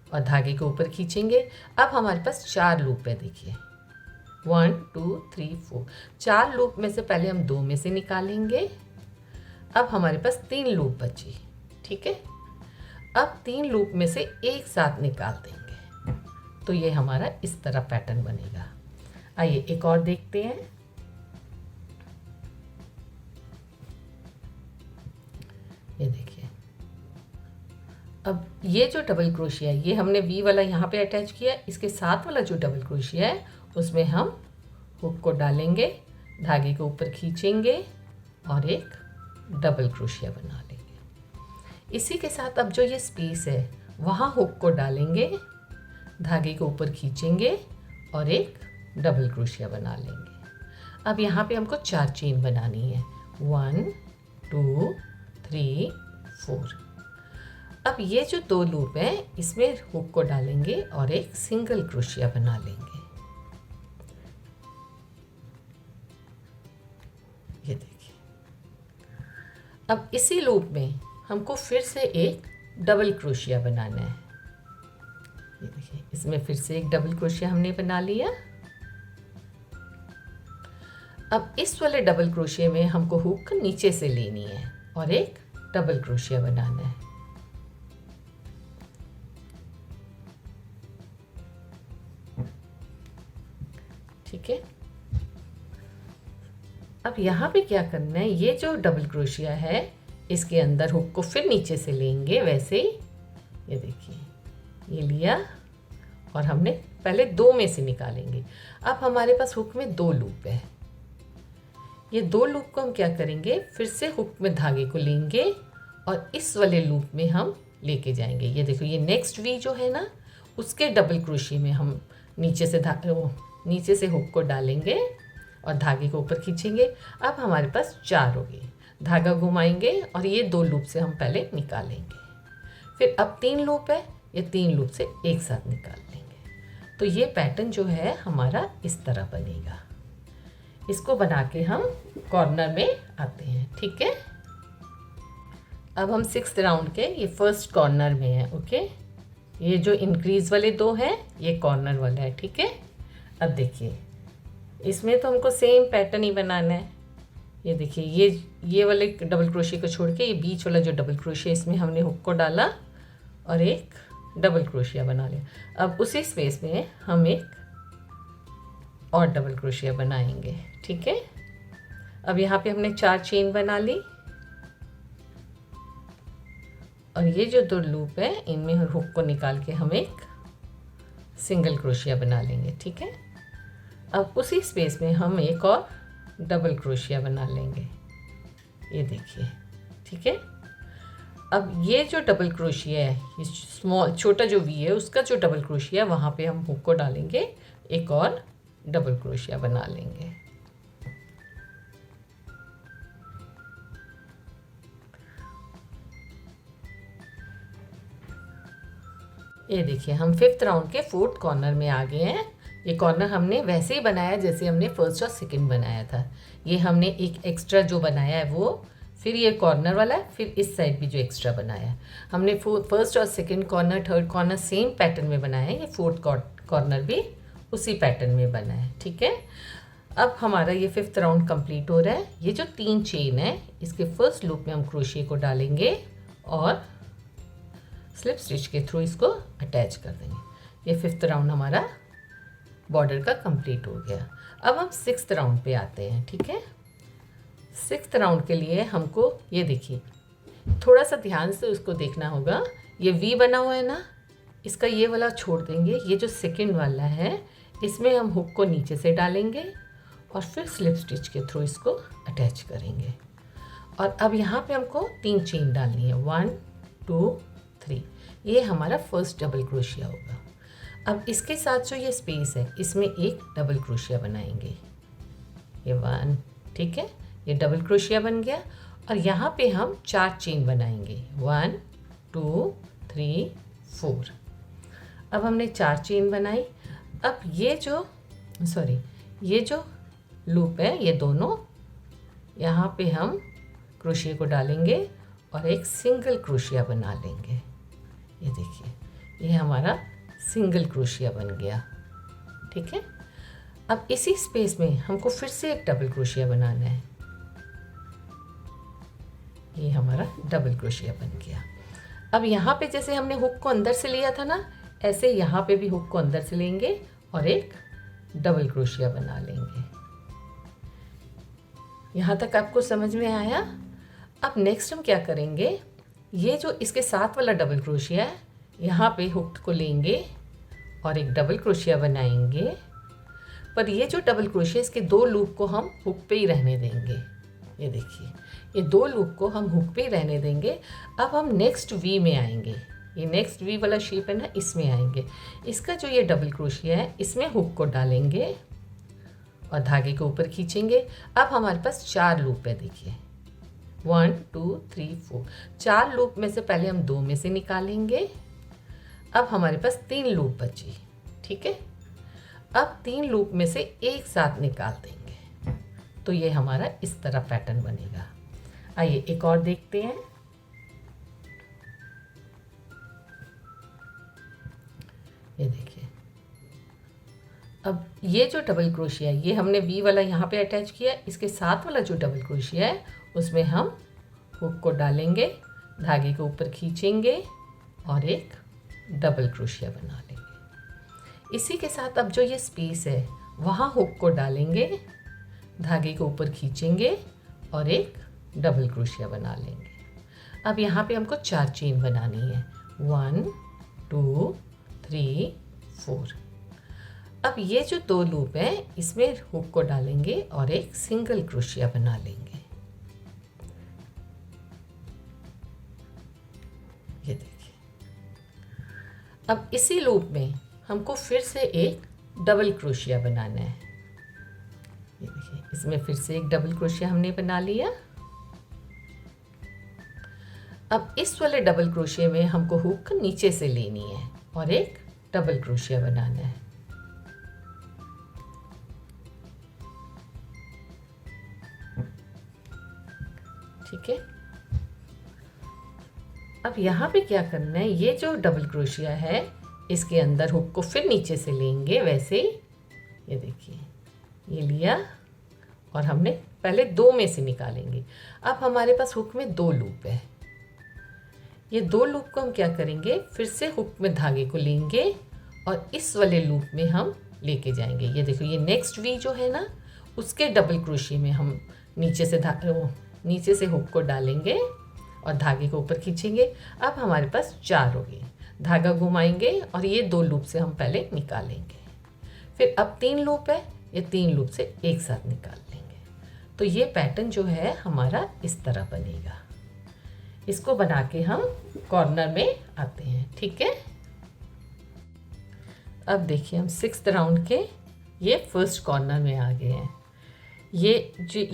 [SPEAKER 1] और धागे के ऊपर खींचेंगे। अब हमारे पास 4 लूप है, देखिए 1 2 3 4। 4 लूप में से पहले हम 2 में से निकालेंगे। अब हमारे पास 3 लूप बची, ठीक है। अब 3 लूप में से एक साथ निकाल देंगे तो ये हमारा इस तरह पैटर्न बनेगा। आइए एक और देखते हैं। ये देखिए, अब ये जो डबल क्रोशिया है ये हमने वी वाला यहाँ पे अटैच किया, इसके साथ वाला जो डबल क्रोशिया है उसमें हम हुक को डालेंगे, धागे को ऊपर खींचेंगे और एक डबल क्रोशिया बना लेंगे। इसी के साथ अब जो ये स्पेस है वहाँ हुक को डालेंगे, धागे को ऊपर खींचेंगे और एक डबल क्रोशिया बना लेंगे। अब यहाँ पे हमको 4 चेन बनानी है, 1 2 3 4। अब ये जो 2 लूप हैं इसमें हुक को डालेंगे और एक सिंगल क्रोशिया बना लेंगे। ये देखिए, अब इसी लूप में हमको फिर से एक डबल क्रोशिया बनाना है। ये देखिए, इसमें फिर से एक डबल क्रोशिया हमने बना लिया। अब इस वाले डबल क्रोशिया में हमको हुक नीचे से लेनी है और एक डबल क्रोशिया बनाना है। ठीक है, अब यहाँ पे क्या करना है, ये जो डबल क्रोशिया है इसके अंदर हुक को फिर नीचे से लेंगे वैसे ही। ये देखिए, ये लिया और हमने पहले 2 में से निकालेंगे। अब हमारे पास हुक में 2 लूप है। ये 2 लूप को हम क्या करेंगे, फिर से हुक में धागे को लेंगे और इस वाले लूप में हम लेके जाएंगे। ये देखो, ये नेक्स्ट वी जो है ना उसके डबल क्रोशिया में हम नीचे से हुक को डालेंगे और धागे को ऊपर खींचेंगे। अब हमारे पास 4 हो गए, धागा घुमाएंगे और ये 2 लूप से हम पहले निकालेंगे। फिर अब 3 लूप है, ये 3 लूप से एक साथ निकाल लेंगे। तो ये पैटर्न जो है हमारा इस तरह बनेगा। इसको बना के हम कॉर्नर में आते हैं। ठीक है, अब हम 6th राउंड के ये फर्स्ट कॉर्नर में है। ओके, ये जो इंक्रीज वाले 2 हैं ये कॉर्नर वाला है। ठीक है, अब देखिए, इसमें तो हमको सेम पैटर्न ही बनाना है। ये देखिए, ये वाले डबल क्रोशिया को छोड़ के ये बीच वाला जो डबल क्रोशिया इसमें हमने हुक को डाला और एक डबल क्रोशिया बना लिया। अब उसी स्पेस में हम एक और डबल क्रोशिया बनाएंगे। ठीक है, अब यहाँ पे हमने 4 चेन बना ली और ये जो 2 लूप है इनमें हुक को निकाल के हम एक सिंगल क्रोशिया बना लेंगे। ठीक है, अब उसी स्पेस में हम एक और डबल क्रोशिया बना लेंगे। ये देखिए, ठीक है, अब ये जो डबल क्रोशिया है, ये छोटा जो वी है उसका जो डबल क्रोशिया है वहाँ पे हम हुक को डालेंगे, एक और डबल क्रोशिया बना लेंगे। ये देखिए, हम 5th राउंड के 4th कॉर्नर में आ गए हैं। ये कॉर्नर हमने वैसे ही बनाया जैसे हमने फर्स्ट और सेकंड बनाया था। ये हमने एक एक्स्ट्रा जो बनाया है वो, फिर ये कॉर्नर वाला है, फिर इस साइड भी जो एक्स्ट्रा बनाया है हमने फर्स्ट और second corner, third corner same pattern में बनाया है। ये 4th कॉर्नर भी उसी पैटर्न में बना है। ठीक है, अब हमारा ये 5th राउंड कंप्लीट हो रहा है। ये जो 3 चेन है इसके फर्स्ट लूप में हम क्रोशिया को डालेंगे और स्लिप स्टिच के थ्रू इसको अटैच कर देंगे। ये 5th राउंड हमारा बॉर्डर का कंप्लीट हो गया। अब हम 6th राउंड पे आते हैं। ठीक है, 6th राउंड के लिए हमको ये देखिए, थोड़ा सा ध्यान से उसको देखना होगा। ये वी बना हुआ है ना, इसका ये वाला छोड़ देंगे। ये जो सेकंड वाला है इसमें हम हुक को नीचे से डालेंगे और फिर स्लिप स्टिच के थ्रू इसको अटैच करेंगे। और अब यहाँ पे हमको 3 चेन डालनी है, 1 2 3। ये हमारा फर्स्ट डबल क्रोशिया होगा। अब इसके साथ जो ये स्पेस है इसमें एक डबल क्रोशिया बनाएंगे। ये 1, ठीक है, ये डबल क्रोशिया बन गया। और यहाँ पे हम 4 चेन बनाएंगे, 1 2 3 4। अब हमने 4 चेन बनाई। अब ये जो लूप है ये दोनों, यहाँ पे हम क्रोशिया को डालेंगे और एक सिंगल क्रोशिया बना लेंगे। ये देखिए, ये हमारा सिंगल क्रोशिया बन गया। ठीक है, अब इसी स्पेस में हमको फिर से एक डबल क्रोशिया बनाना है। ये हमारा डबल क्रोशिया बन गया। अब यहाँ पे जैसे हमने हुक को अंदर से लिया था ना, ऐसे यहाँ पे भी हुक को अंदर से लेंगे और एक डबल क्रोशिया बना लेंगे। यहाँ तक आपको समझ में आया? अब नेक्स्ट हम क्या करेंगे, ये जो इसके साथ वाला डबल क्रोशिया है, यहाँ पे हुक को लेंगे और एक डबल क्रोशिया बनाएंगे। पर ये जो डबल क्रोशिया, इसके 2 लूप को हम हुक पे ही रहने देंगे। ये देखिए, ये 2 लूप को हम हुक पे ही रहने देंगे। अब हम नेक्स्ट वी में आएंगे। ये नेक्स्ट वी वाला शेप है ना, इसमें आएंगे। इसका जो ये डबल क्रोशिया है, इसमें हुक को डालेंगे और धागे के ऊपर खींचेंगे। अब हमारे पास 4 लूप है, देखिए 1 2 3 4। 4 लूप में से पहले हम 2 में से निकालेंगे। अब हमारे पास 3 लूप बची, ठीक है। अब 3 लूप में से एक साथ निकाल देंगे, तो ये हमारा इस तरह पैटर्न बनेगा। आइए एक और देखते हैं। ये देखिए, अब ये जो डबल क्रोशिया है, ये हमने वी वाला यहाँ पे अटैच किया। इसके साथ वाला जो डबल क्रोशिया है, उसमें हम हुक को डालेंगे, धागे के ऊपर खींचेंगे और एक डबल क्रोशिया बना लेंगे। इसी के साथ अब जो ये स्पेस है, वहाँ हुक को डालेंगे, धागे के ऊपर खींचेंगे और एक डबल क्रोशिया बना लेंगे। अब यहाँ पे हमको 4 चेन बनानी है, 1 2 3 4। अब ये जो 2 लूप है, इसमें हुक को डालेंगे और एक सिंगल क्रोशिया बना लेंगे। ये देखिए, अब इसी लूप में हमको फिर से एक डबल क्रोशिया बनाना है। ये देखिए, इसमें फिर से एक डबल क्रोशिया हमने बना लिया। अब इस वाले डबल क्रोशिया में हमको हुक नीचे से लेनी है और एक डबल क्रोशिया बनाना है। ठीक है। अब यहाँ पे क्या करना है, ये जो डबल क्रोशिया है, इसके अंदर हुक को फिर नीचे से लेंगे, वैसे ही। ये देखिए, ये लिया और हमने पहले 2 में से निकालेंगे। अब हमारे पास हुक में 2 लूप है। ये 2 लूप को हम क्या करेंगे, फिर से हुक में धागे को लेंगे और इस वाले लूप में हम लेके जाएंगे। ये देखो, ये नेक्स्ट वी जो है ना, उसके डबल क्रोशिया में हम नीचे से हुक को डालेंगे और धागे को ऊपर खींचेंगे। अब हमारे पास 4 हो गए। धागा घुमाएंगे और ये 2 लूप से हम पहले निकालेंगे। फिर अब 3 लूप है, ये 3 लूप से एक साथ निकाल लेंगे। तो ये पैटर्न जो है हमारा इस तरह बनेगा। इसको बना के हम कॉर्नर में आते हैं, ठीक है। अब देखिए, हम 6th राउंड के ये फर्स्ट कॉर्नर में आ गए हैं। ये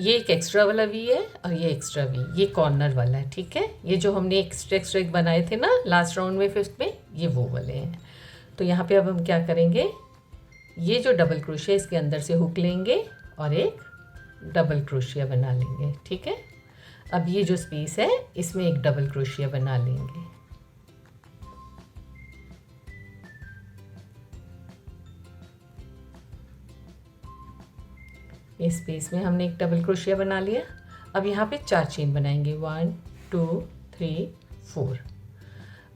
[SPEAKER 1] एक एक्स्ट्रा वाला वी है और ये एक्स्ट्रा वी, ये कॉर्नर वाला है, ठीक है। ये जो हमने एक्स्ट्रा बनाए थे ना लास्ट राउंड में, 5th में, ये वो वाले हैं। तो यहाँ पे अब हम क्या करेंगे, ये जो डबल क्रोशिया, इसके अंदर से हुक लेंगे और एक डबल क्रोशिया बना लेंगे, ठीक है। अब ये जो स्पेस है, इसमें एक डबल क्रोशिया बना लेंगे। इस स्पेस में हमने एक डबल क्रोशिया बना लिया। अब यहाँ पे 4 चेन बनाएंगे, 1 2 3 4।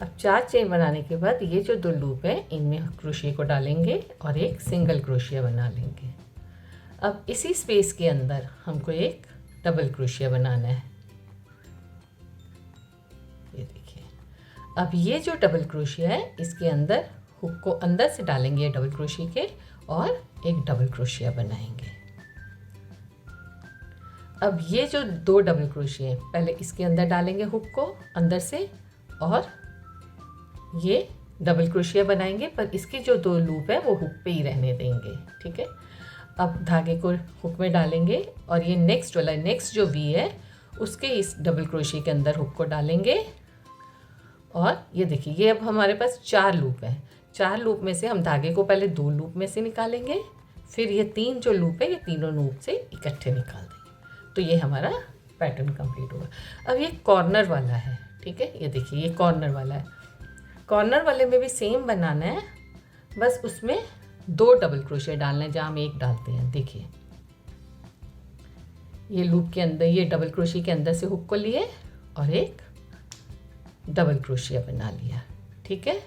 [SPEAKER 1] अब 4 चेन बनाने के बाद ये जो 2 लूप है, इनमें क्रोशिया को डालेंगे और एक सिंगल क्रोशिया बना लेंगे। अब इसी स्पेस के अंदर हमको एक डबल क्रोशिया बनाना है। ये देखिए, अब ये जो डबल क्रोशिया है, इसके अंदर हुक को अंदर से डालेंगे डबल क्रोशिया के और एक डबल क्रोशिया बनाएंगे। अब ये जो 2 डबल क्रोशिया है, पहले इसके अंदर डालेंगे हुक को अंदर से और ये डबल क्रोशिया बनाएंगे, पर इसकी जो 2 लूप है वो हुक पे ही रहने देंगे, ठीक है। अब धागे को हुक में डालेंगे और ये नेक्स्ट जो वी है, उसके इस डबल क्रोशिया के अंदर हुक को डालेंगे और ये देखिए, ये अब हमारे पास 4 लूप है। 4 लूप में से हम धागे को पहले 2 लूप में से निकालेंगे, फिर ये 3 जो लूप है, ये तीनों लूप से इकट्ठे निकाल देंगे। तो ये हमारा पैटर्न कंप्लीट होगा। अब ये कॉर्नर वाला है, ठीक है। ये देखिए, ये कॉर्नर वाला है। कॉर्नर वाले में भी सेम बनाना है, बस उसमें 2 डबल क्रोशिया डालना है जहाँ हम एक डालते हैं। देखिए, ये लूप के अंदर, ये डबल क्रोशिया के अंदर से हुक को लिए और एक डबल क्रोशिया बना लिया, ठीक है।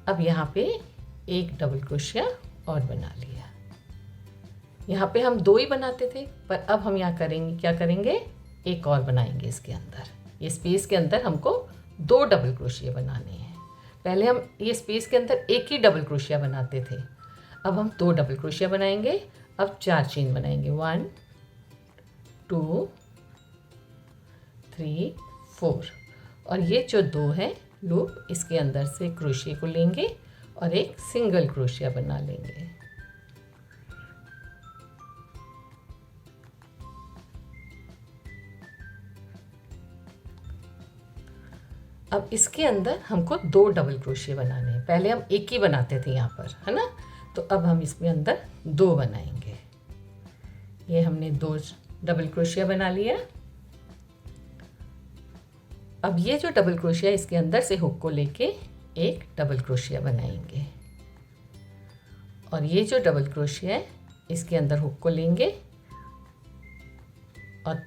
[SPEAKER 1] अब यहाँ पे एक डबल क्रोशिया और बना लिया। यहाँ पे हम 2 ही बनाते थे, पर अब हम यहाँ करेंगे, क्या करेंगे, एक और बनाएंगे इसके अंदर। ये स्पेस के अंदर हमको 2 डबल क्रोशिया बनाने हैं। पहले हम ये स्पेस के अंदर एक ही डबल क्रोशिया बनाते थे, अब हम 2 डबल क्रोशिया बनाएंगे। अब 4 चेन बनाएंगे, 1 2 3 4। और ये जो 2 है लूप, इसके अंदर से क्रोशिया को लेंगे और एक सिंगल क्रोशिया बना लेंगे। अब इसके अंदर हमको 2 डबल क्रोशिया बनाने हैं। पहले हम एक ही बनाते थे यहाँ पर, है ना, तो अब हम इसमें अंदर 2 बनाएंगे। ये हमने 2 डबल क्रोशिया बना लिया। अब ये जो डबल क्रोशिया, इसके अंदर से हुक को लेके एक डबल क्रोशिया बनाएंगे। और ये जो डबल क्रोशिया है, इसके अंदर हुक को लेंगे और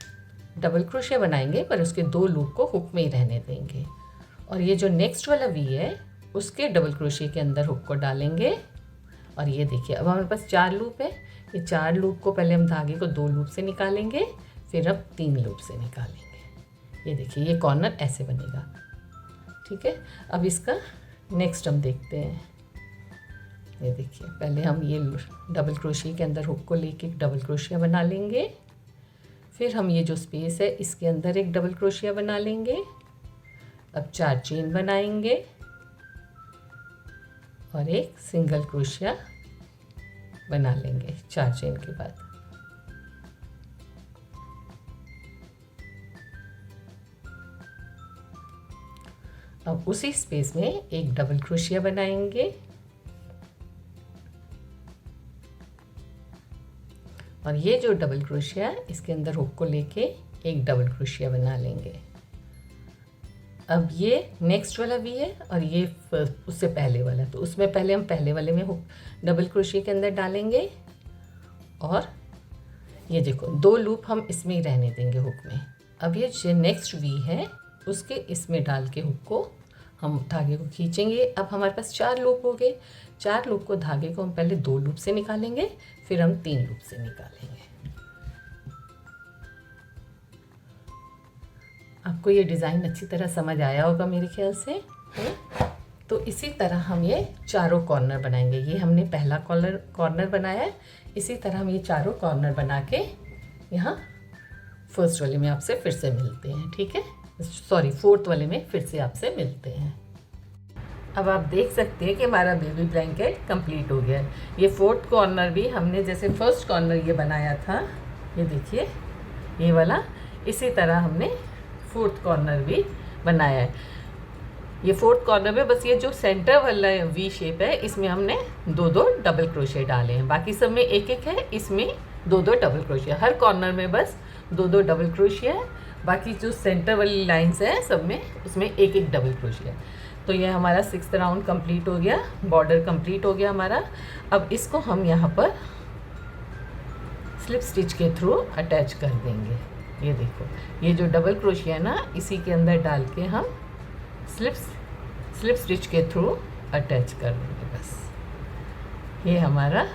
[SPEAKER 1] डबल क्रोशिया बनाएंगे, पर उसके 2 लूप को हुक में ही रहने देंगे। और ये जो नेक्स्ट वाला वी है, उसके डबल क्रोशिया के अंदर हुक को डालेंगे। और ये देखिए, अब हमारे पास 4 लूप है। ये 4 लूप को पहले हम धागे को 2 लूप से निकालेंगे, फिर अब 3 लूप से निकालेंगे। ये देखिए, ये कॉर्नर ऐसे बनेगा, ठीक है। अब इसका नेक्स्ट हम देखते हैं। ये देखिए, पहले हम ये डबल क्रोशिया के अंदर हुक को लेके एक डबल क्रोशिया बना लेंगे। फिर हम ये जो स्पेस है, इसके अंदर एक डबल क्रोशिया बना लेंगे। अब 4 चेन बनाएंगे और एक सिंगल क्रोशिया बना लेंगे 4 चेन के बाद। अब उसी स्पेस में एक डबल क्रोशिया बनाएंगे और ये जो डबल क्रोशिया है, इसके अंदर हुक को लेके एक डबल क्रोशिया बना लेंगे। अब ये नेक्स्ट वाला भी है और ये उससे पहले वाला, तो उसमें पहले हम पहले वाले में हुक डबल क्रोशिया के अंदर डालेंगे। और ये देखो, 2 लूप हम इसमें ही रहने देंगे हुक में। अब ये जो नेक्स्ट वी है, उसके इसमें डाल के हुक को हम धागे को खींचेंगे। अब हमारे पास 4 लूप हो गए। 4 लूप को, धागे को हम पहले 2 लूप से निकालेंगे, फिर हम 3 लूप से निकालेंगे। आपको ये डिज़ाइन अच्छी तरह समझ आया होगा मेरे ख्याल से, है? तो इसी तरह हम ये चारों कॉर्नर बनाएंगे। ये हमने पहला कॉर्नर बनाया है। इसी तरह हम ये चारों कॉर्नर बना के यहाँ फर्स्ट वाले में आपसे फिर से मिलते हैं, ठीक है, सॉरी, 4th वाले में फिर से आपसे मिलते हैं। अब आप देख सकते हैं कि हमारा बेबी ब्लैंकेट कंप्लीट हो गया है। ये 4th कॉर्नर भी हमने जैसे फर्स्ट कॉर्नर ये बनाया था, ये देखिए ये वाला, इसी तरह हमने 4th कॉर्नर भी बनाया है। ये 4th कॉर्नर में बस ये जो सेंटर वाला वी शेप है, इसमें हमने 2-2 डबल क्रोशिया डाले हैं। बाकी सब में एक एक है, इसमें 2-2 डबल क्रोशिया। हर कॉर्नर में बस 2-2 डबल क्रोशिया है। बाकी जो सेंटर वाली लाइंस हैं सब में, उसमें एक एक डबल क्रोशिया। तो ये हमारा 6th राउंड कंप्लीट हो गया, बॉर्डर कंप्लीट हो गया हमारा। अब इसको हम यहाँ पर स्लिप स्टिच के थ्रू अटैच कर देंगे। ये देखो, ये जो डबल क्रोशिया है ना, इसी के अंदर डाल के हम स्लिप स्टिच के थ्रू अटैच कर देंगे। बस ये हमारा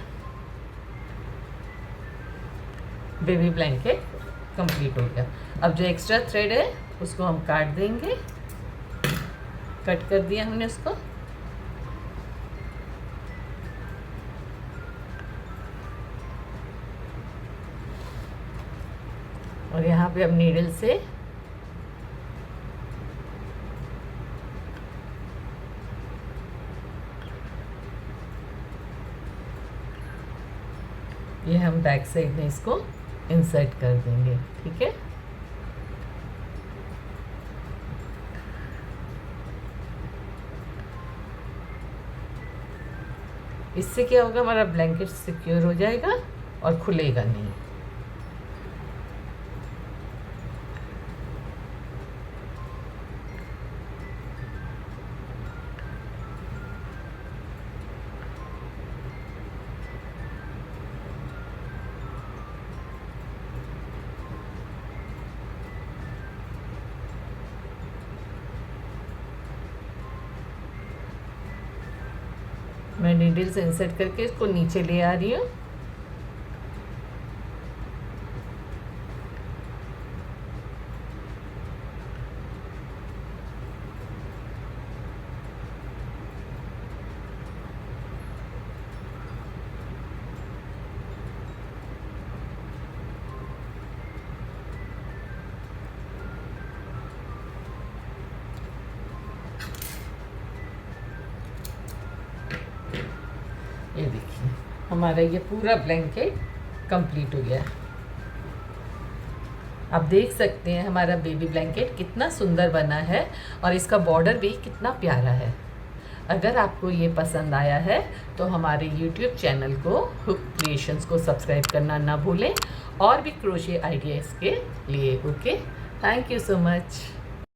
[SPEAKER 1] बेबी ब्लैंकेट कंप्लीट हो गया। अब जो एक्स्ट्रा थ्रेड है उसको हम काट देंगे। कट कर दिया हमने उसको। और यहाँ पे अब नीडल से ये हम बैक साइड में इसको इंसर्ट कर देंगे, ठीक है। इससे क्या होगा, हमारा ब्लैंकेट सिक्योर हो जाएगा और खुलेगा नहीं। मैं नीडल से इंसर्ट करके इसको नीचे ले आ रही हूँ। ये देखिए हमारा ये पूरा ब्लैंकेट कंप्लीट हो गया। आप देख सकते हैं हमारा बेबी ब्लैंकेट कितना सुंदर बना है और इसका बॉर्डर भी कितना प्यारा है। अगर आपको ये पसंद आया है तो हमारे YouTube चैनल को हुक क्रिएशंस को सब्सक्राइब करना ना भूलें और भी क्रोशे आइडियाज़ के लिए। Okay, thank you so much.